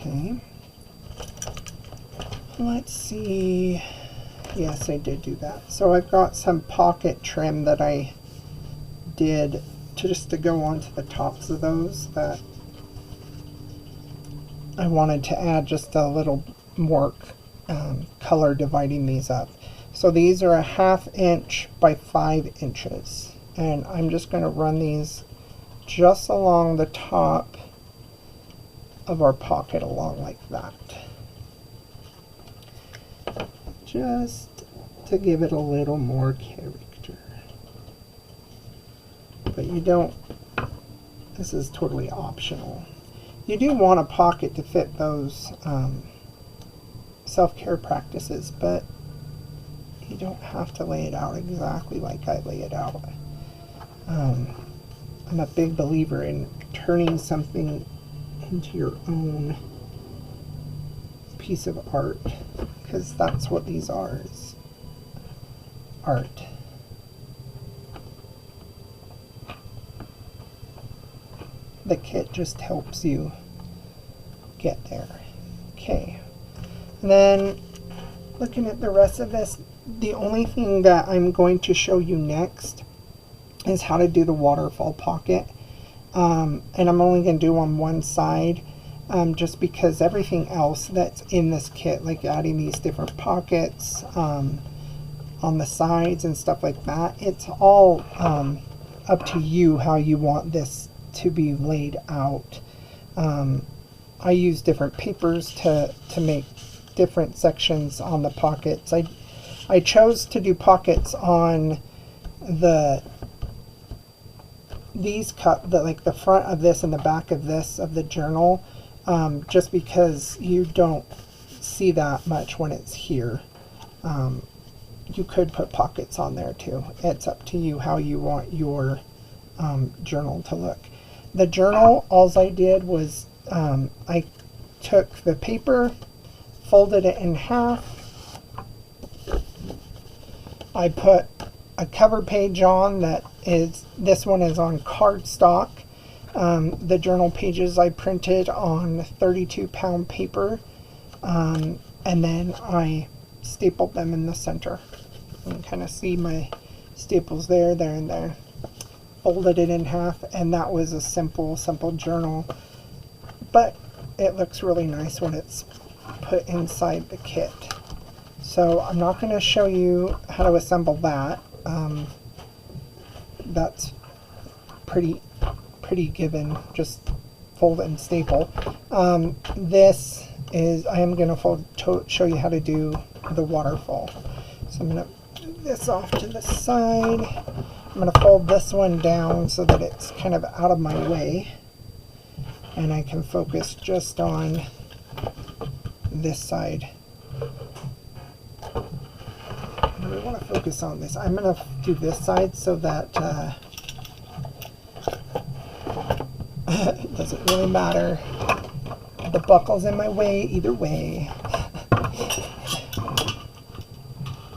Okay. Let's see. Yes, I did do that. So I've got some pocket trim that I did just to go onto the tops of those that I wanted to add just a little more color dividing these up. So these are a 1/2 inch by 5 inches. And I'm just going to run these just along the top of our pocket, along like that. Just to give it a little more character. But you don't, this is totally optional. You do want a pocket to fit those self-care practices, but you don't have to lay it out exactly like I lay it out. I'm a big believer in turning something into your own piece of art, because that's what these are, is art. The kit just helps you get there. Okay, and then looking at the rest of this, the only thing that I'm going to show you next is how to do the waterfall pocket. And I'm only going to do on one side, just because everything else that's in this kit, like adding these different pockets on the sides and stuff like that, it's all up to you how you want this to be laid out. I use different papers to make different sections on the pockets. I chose to do pockets on like the front of this and the back of this of the journal, just because you don't see that much when it's here. You could put pockets on there too. It's up to you how you want your journal to look. The journal, all I did was I took the paper, folded it in half. I put a cover page on that is, this one is on cardstock. The journal pages I printed on 32-pound paper, and then I stapled them in the center. You can kind of see my staples there, there, and there. Folded it in half, and that was a simple journal. But it looks really nice when it's put inside the kit. So I'm not going to show you how to assemble that. That's pretty given. Just fold and staple. This is, I am going to show you how to do the waterfall. So I'm going to move this off to the side. I'm going to fold this one down so that it's kind of out of my way, and I can focus just on this side. I really want to focus on this. I'm going to do this side so that it doesn't really matter. The buckle's in my way either way.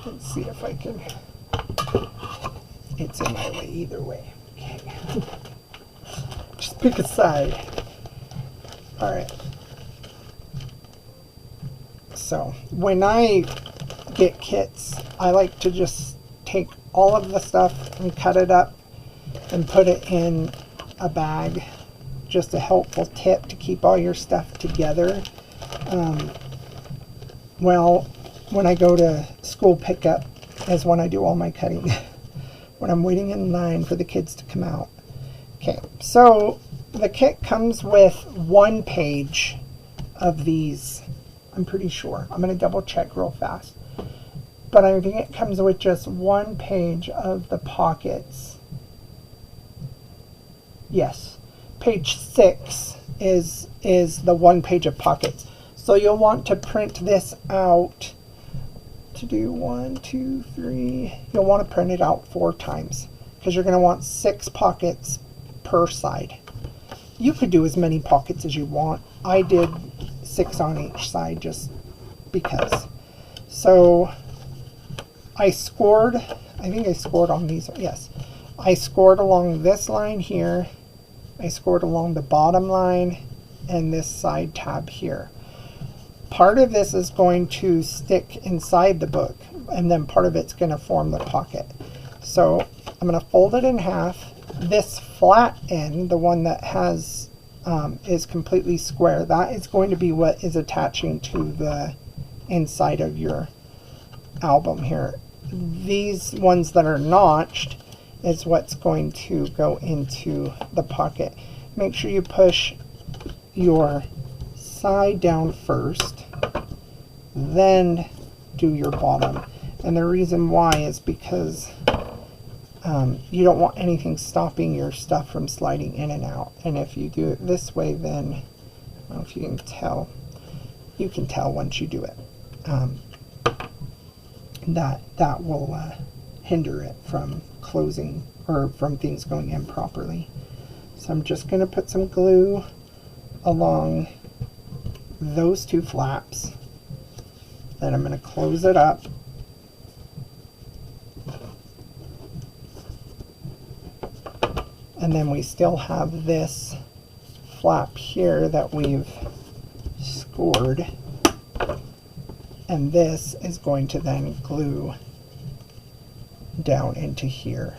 Let's see if I can. It's in my way either way. Okay. Just pick a side. Alright. So, when I get kits, I like to just take all of the stuff and cut it up and put it in a bag. Just a helpful tip to keep all your stuff together. Well, when I go to school pickup is when I do all my cutting. When I'm waiting in line for the kids to come out. Okay, so the kit comes with 1 page of these. I'm pretty sure. I'm going to double check real fast. But I think it comes with just 1 page of the pockets. Yes. Page 6 is the 1 page of pockets. So you'll want to print this out to do 1, 2, 3. You'll want to print it out 4 times because you're going to want 6 pockets per side. You could do as many pockets as you want. I did 6 on each side just because. So I scored, I think I scored on these, yes. I scored along this line here. I scored along the bottom line and this side tab here. part of this is going to stick inside the book, and then part of it's going to form the pocket. So I'm going to fold it in half. This flat end, the one that has is completely square, that is going to be what is attaching to the inside of your album here. These ones that are notched is what's going to go into the pocket. Make sure you push your side down first, then do your bottom. And the reason why is because you don't want anything stopping your stuff from sliding in and out. And if you do it this way, then, I don't know if you can tell once you do it, that will hinder it from closing or from things going in properly. So I'm just going to put some glue along those two flaps. Then I'm going to close it up. And then we still have this flap here that we've scored. And this is going to then glue down into here.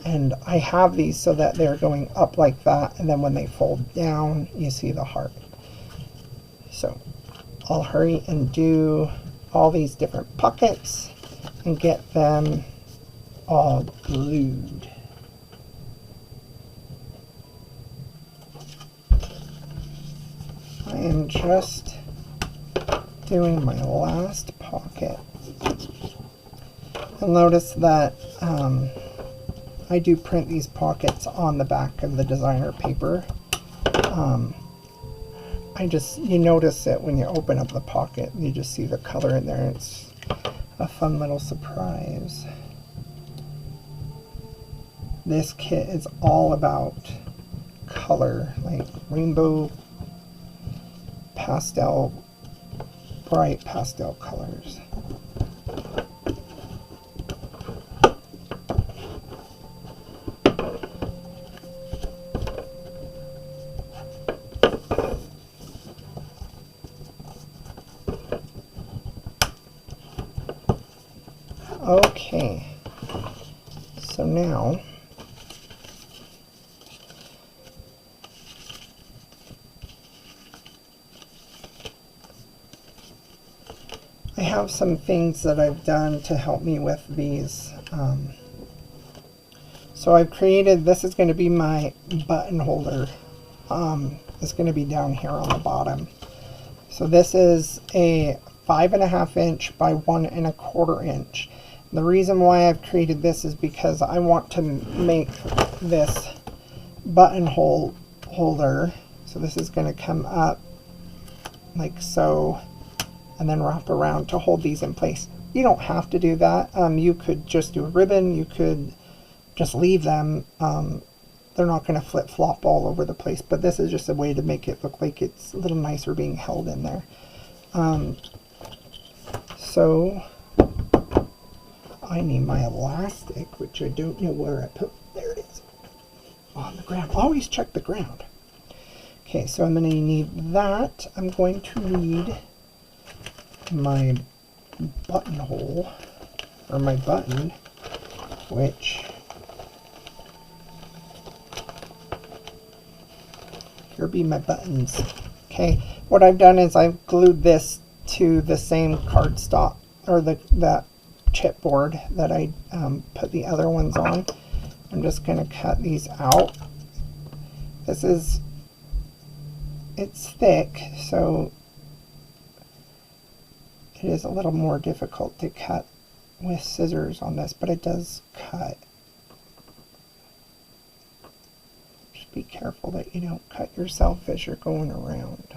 And I have these so that they're going up like that, and then when they fold down, you see the heart. So I'll hurry and do all these different pockets and get them all glued. I am just doing my last pocket. You'll notice that I do print these pockets on the back of the designer paper. You notice it when you open up the pocket. You just see the color in there. It's a fun little surprise. This kit is all about color, like rainbow, pastel, bright pastel colors. Okay, so now I have some things that I've done to help me with these. So I've created, this is going to be my button holder. It's going to be down here on the bottom. So this is a 5.5 inch by 1 1/4 inch. The reason why I've created this is because I want to make this buttonhole holder. So this is going to come up like so, and then wrap around to hold these in place. You don't have to do that. You could just do a ribbon. You could just leave them. They're not going to flip-flop all over the place, but this is just a way to make it look like it's a little nicer being held in there. So I need my elastic, which I don't know where I put. There it is, on the ground. Always check the ground. Okay, so I'm going to need that. I'm going to need my buttonhole, or my button, which, here be my buttons. Okay, what I've done is I've glued this to the same cardstock, or that chipboard that I put the other ones on. I'm just going to cut these out. It's thick, so it is a little more difficult to cut with scissors on this, but it does cut. Just be careful that you don't cut yourself as you're going around.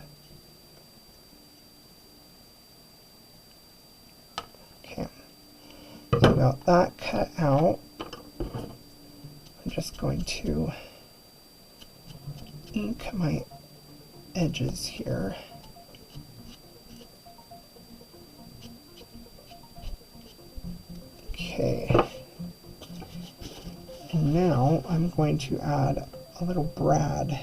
Okay, so I got that cut out. I'm just going to ink my edges here. Okay, and now I'm going to add a little brad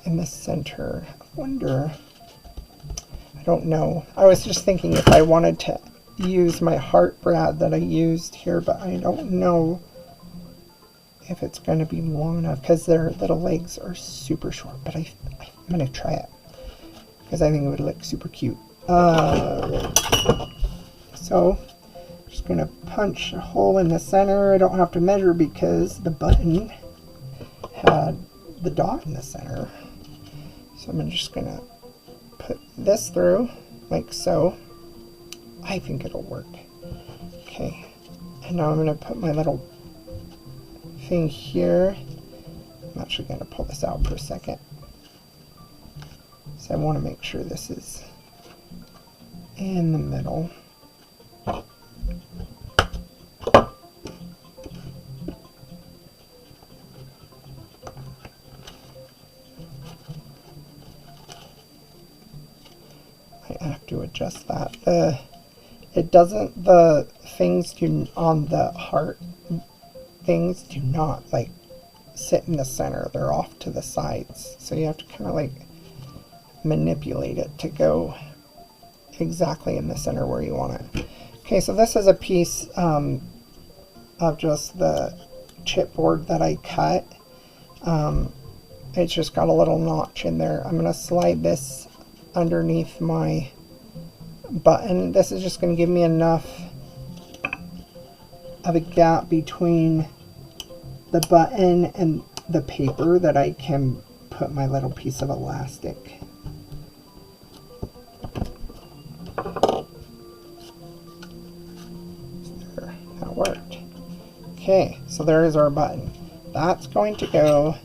in the center. I wonder I don't know. I was just thinking if I wanted to use my heart brad that I used here, but I don't know if it's going to be long enough because their little legs are super short, but I'm going to try it because I think it would look super cute. So I'm just going to punch a hole in the center. I don't have to measure because the button had the dot in the center. So I'm just going to put this through like so. I think it'll work. Okay, and now I'm going to put my little thing here. I'm actually going to pull this out for a second. So I want to make sure this is in the middle. I have to adjust that. It doesn't, the things on the heart things do not like sit in the center. They're off to the sides. So you have to kind of like manipulate it to go exactly in the center where you want it. Okay, so this is a piece of just the chipboard that I cut. It's just got a little notch in there. I'm going to slide this underneath my button. This is just going to give me enough of a gap between the button and the paper that I can put my little piece of elastic. There, that worked. Okay, so there is our button. That's going to go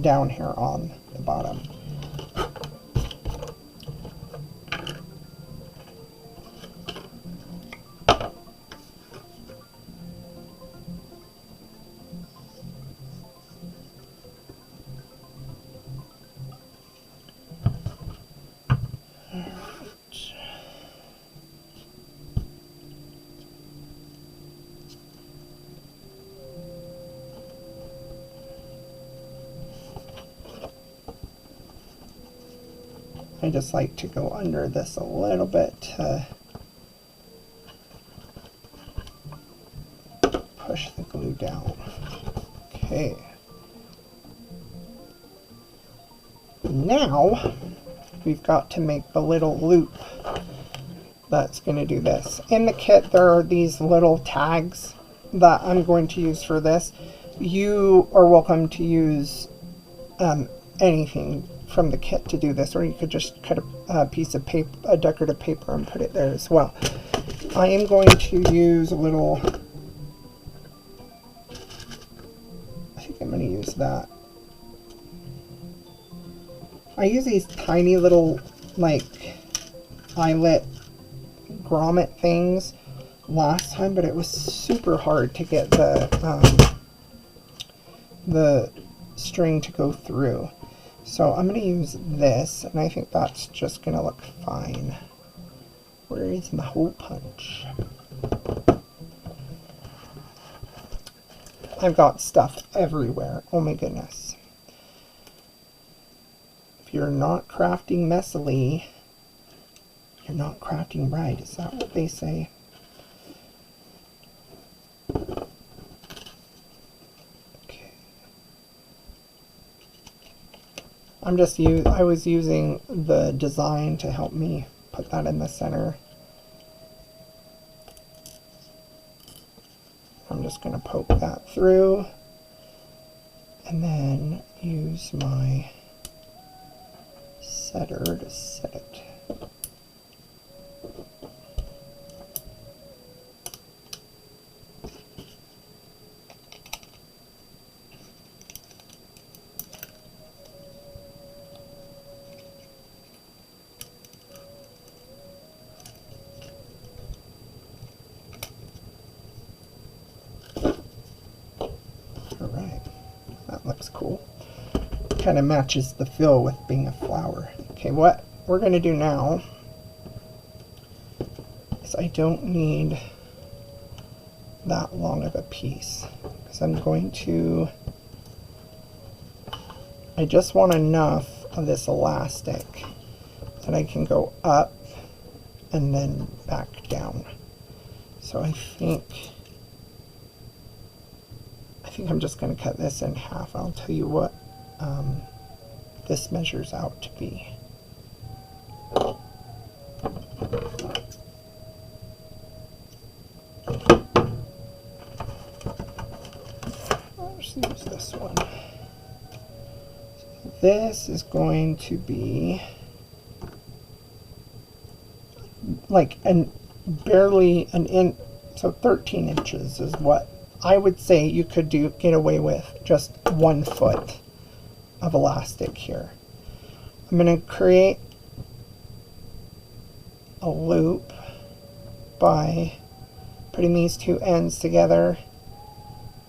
down here on the bottom. I just like to go under this a little bit to push the glue down. Okay. Now we've got to make the little loop that's going to do this. In the kit there are these little tags that I'm going to use for this. You are welcome to use anything from the kit to do this, or you could just cut a piece of paper, a decorative paper, and put it there as well. I am going to use a little, I think I'm going to use that. I use these tiny little like eyelet grommet things last time, but it was super hard to get the string to go through. So I'm going to use this, and I think that's just going to look fine. Where is my hole punch? I've got stuff everywhere. Oh my goodness. If you're not crafting messily, you're not crafting right. Is that what they say? I was using the design to help me put that in the center. I'm just going to poke that through and then use my setter to set it. Cool. Kind of matches the fill with being a flower. Okay, what we're going to do now is I don't need that long of a piece because I just want enough of this elastic that I can go up and then back down. So I think I'm just going to cut this in half. I'll tell you what this measures out to be. I'll just use this one. So this is going to be like barely an inch, so 13 inches is what I would say you could get away with just 1 foot of elastic here. I'm going to create a loop by putting these two ends together,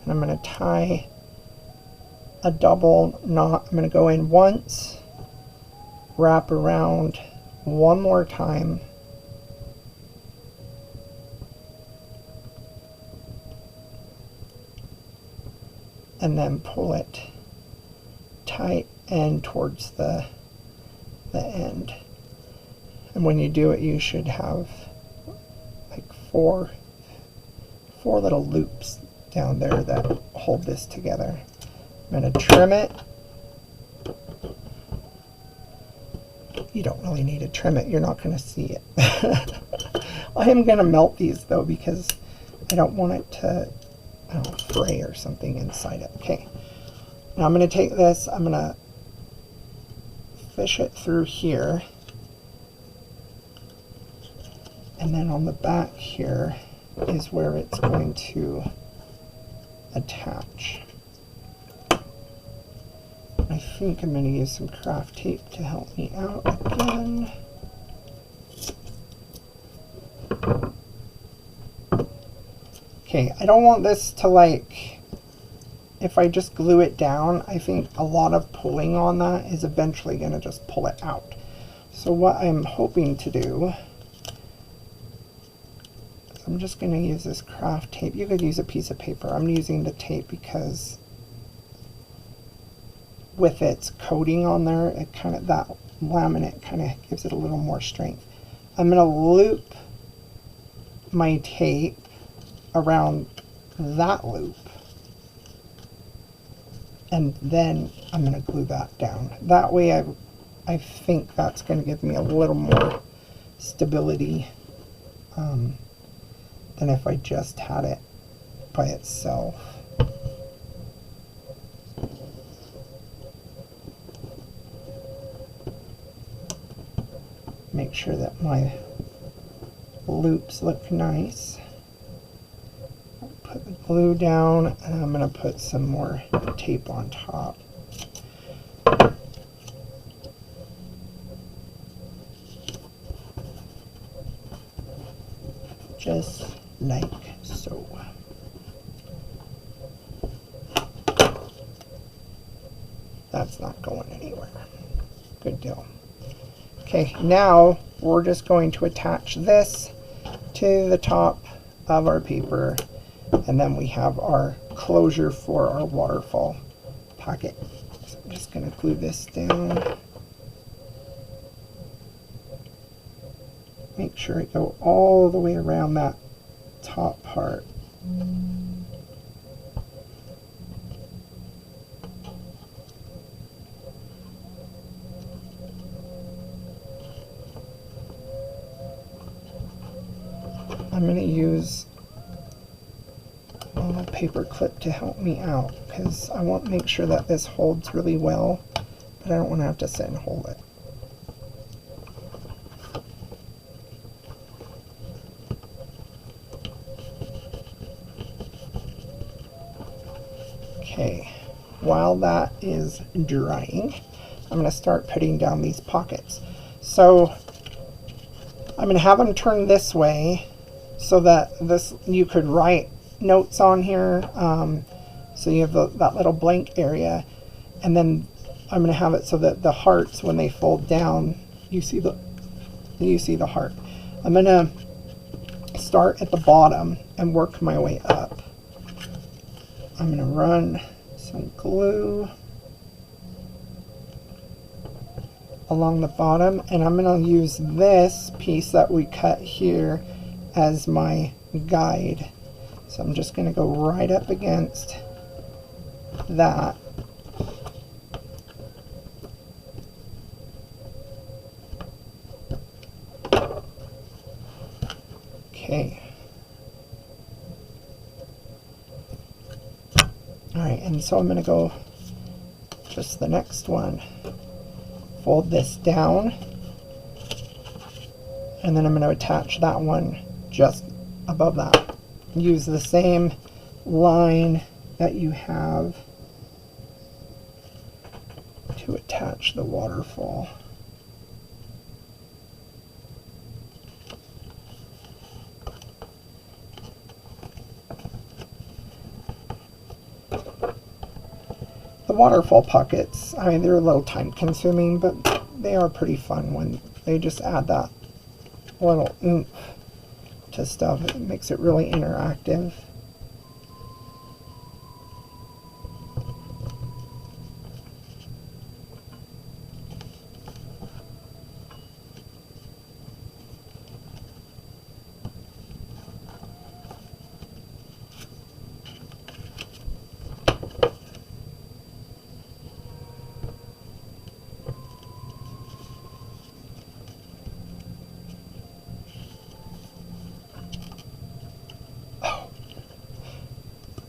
and I'm going to tie a double knot. I'm going to go in once, wrap around one more time, and then pull it tight and towards the end. And when you do it, you should have like four little loops down there that hold this together. I'm going to trim it. You don't really need to trim it, you're not going to see it. I am going to melt these though, because I don't want it to fray or something inside it. Okay, now I'm going to take this, I'm going to fish it through here, and then on the back here is where it's going to attach. I think I'm going to use some craft tape to help me out again. Okay, I don't want this to, like, if I just glue it down, I think a lot of pulling on that is eventually going to just pull it out. So what I'm hoping to do, I'm just going to use this craft tape. You could use a piece of paper. I'm using the tape because with its coating on there, it kind of, that laminate kind of gives it a little more strength. I'm going to loop my tape around that loop, and then I'm going to glue that down. That way I think that's going to give me a little more stability than if I just had it by itself. Make sure that my loops look nice. Put the glue down, and I'm going to put some more tape on top. Just like so. That's not going anywhere. Good deal. Okay, now we're just going to attach this to the top of our paper, and then we have our closure for our waterfall pocket. So I'm just going to glue this down. Make sure I go all the way around that top part. I'm going to use a little paper clip to help me out, because I want to make sure that this holds really well, but I don't want to have to sit and hold it. Okay, while that is drying, I'm going to start putting down these pockets. So I'm going to have them turn this way so that you could write notes on here. So you have that little blank area, and then I'm going to have it so that the hearts, when they fold down, you see the heart. I'm going to start at the bottom and work my way up. I'm going to run some glue along the bottom, and I'm going to use this piece that we cut here as my guide. So I'm just going to go right up against that. Okay. Alright, and so I'm going to go just the next one. Fold this down, and then I'm going to attach that one just above that. Use the same line that you have to attach the waterfall. The waterfall pockets, I mean, they're a little time consuming, but they are pretty fun when they just add that little oomph to stuff. It makes it really interactive.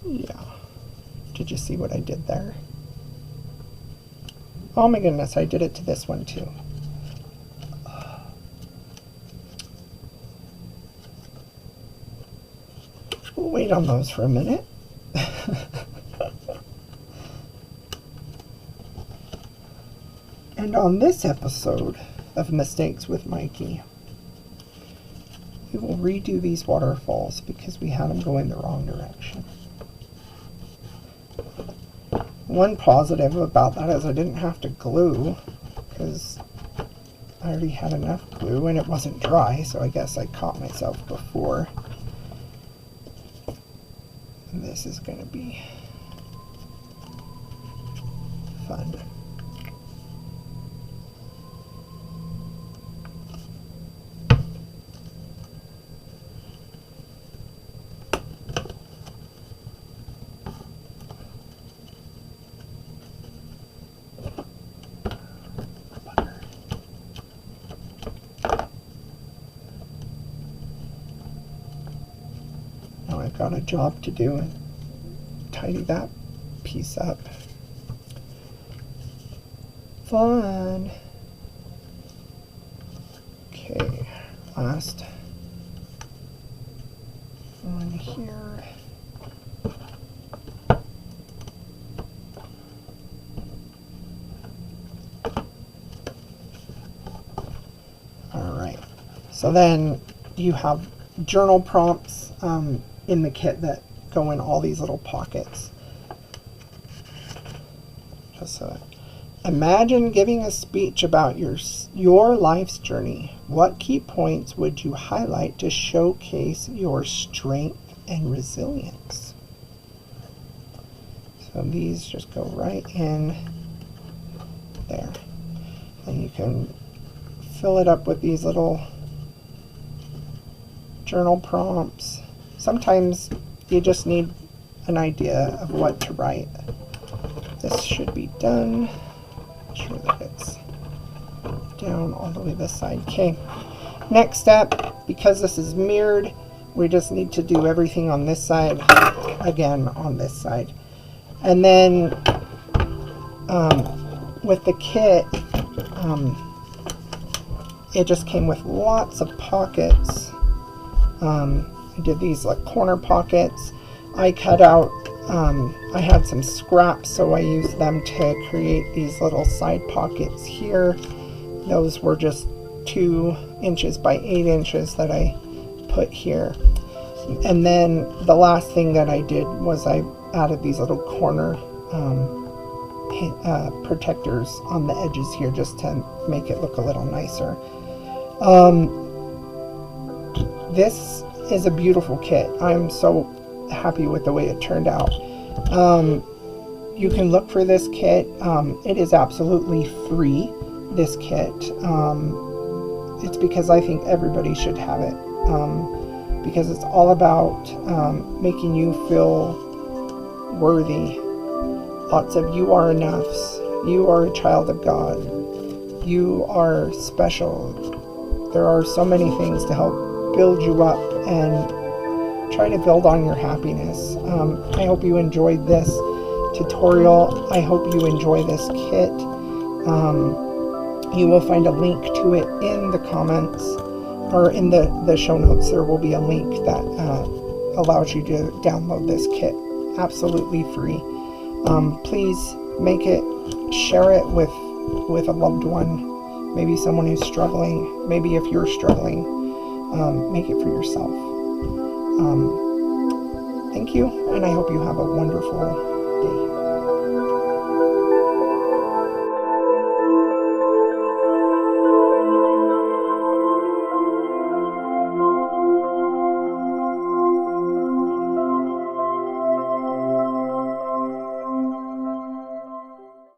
Yeah. Did you see what I did there? Oh my goodness, I did it to this one too. We'll wait on those for a minute. And on this episode of Mistakes with Mikey, we will redo these waterfalls because we had them going the wrong direction. One positive about that is I didn't have to glue because I already had enough glue and it wasn't dry, so I guess I caught myself before. And this is going to be fun. I've got a job to do and tidy that piece up. Fun. Okay, last one here. Alright, so then you have journal prompts in the kit that go in all these little pockets. Just so imagine giving a speech about your life's journey. What key points would you highlight to showcase your strength and resilience? So these just go right in there. And you can fill it up with these little journal prompts. Sometimes you just need an idea of what to write. This should be done. Make sure that it's down all the way this side. Okay. Next step, because this is mirrored, we just need to do everything on this side again on this side. And then with the kit, it just came with lots of pockets. I did these like corner pockets. I cut out, I had some scraps, so I used them to create these little side pockets here. Those were just 2 inches by 8 inches that I put here. And then the last thing that I did was I added these little corner protectors on the edges here just to make it look a little nicer. This is a beautiful kit. I'm so happy with the way it turned out. You can look for this kit. It is absolutely free this kit. It's because I think everybody should have it, because it's all about making you feel worthy. Lots of you are enoughs. You are a child of God. You are special. There are so many things to help build you up and try to build on your happiness. I hope you enjoyed this tutorial. I hope you enjoy this kit. You will find a link to it in the comments, or in the show notes. There will be a link that allows you to download this kit absolutely free. Please make it, share it with a loved one, maybe someone who's struggling, maybe if you're struggling, make it for yourself. Thank you, and I hope you have a wonderful day.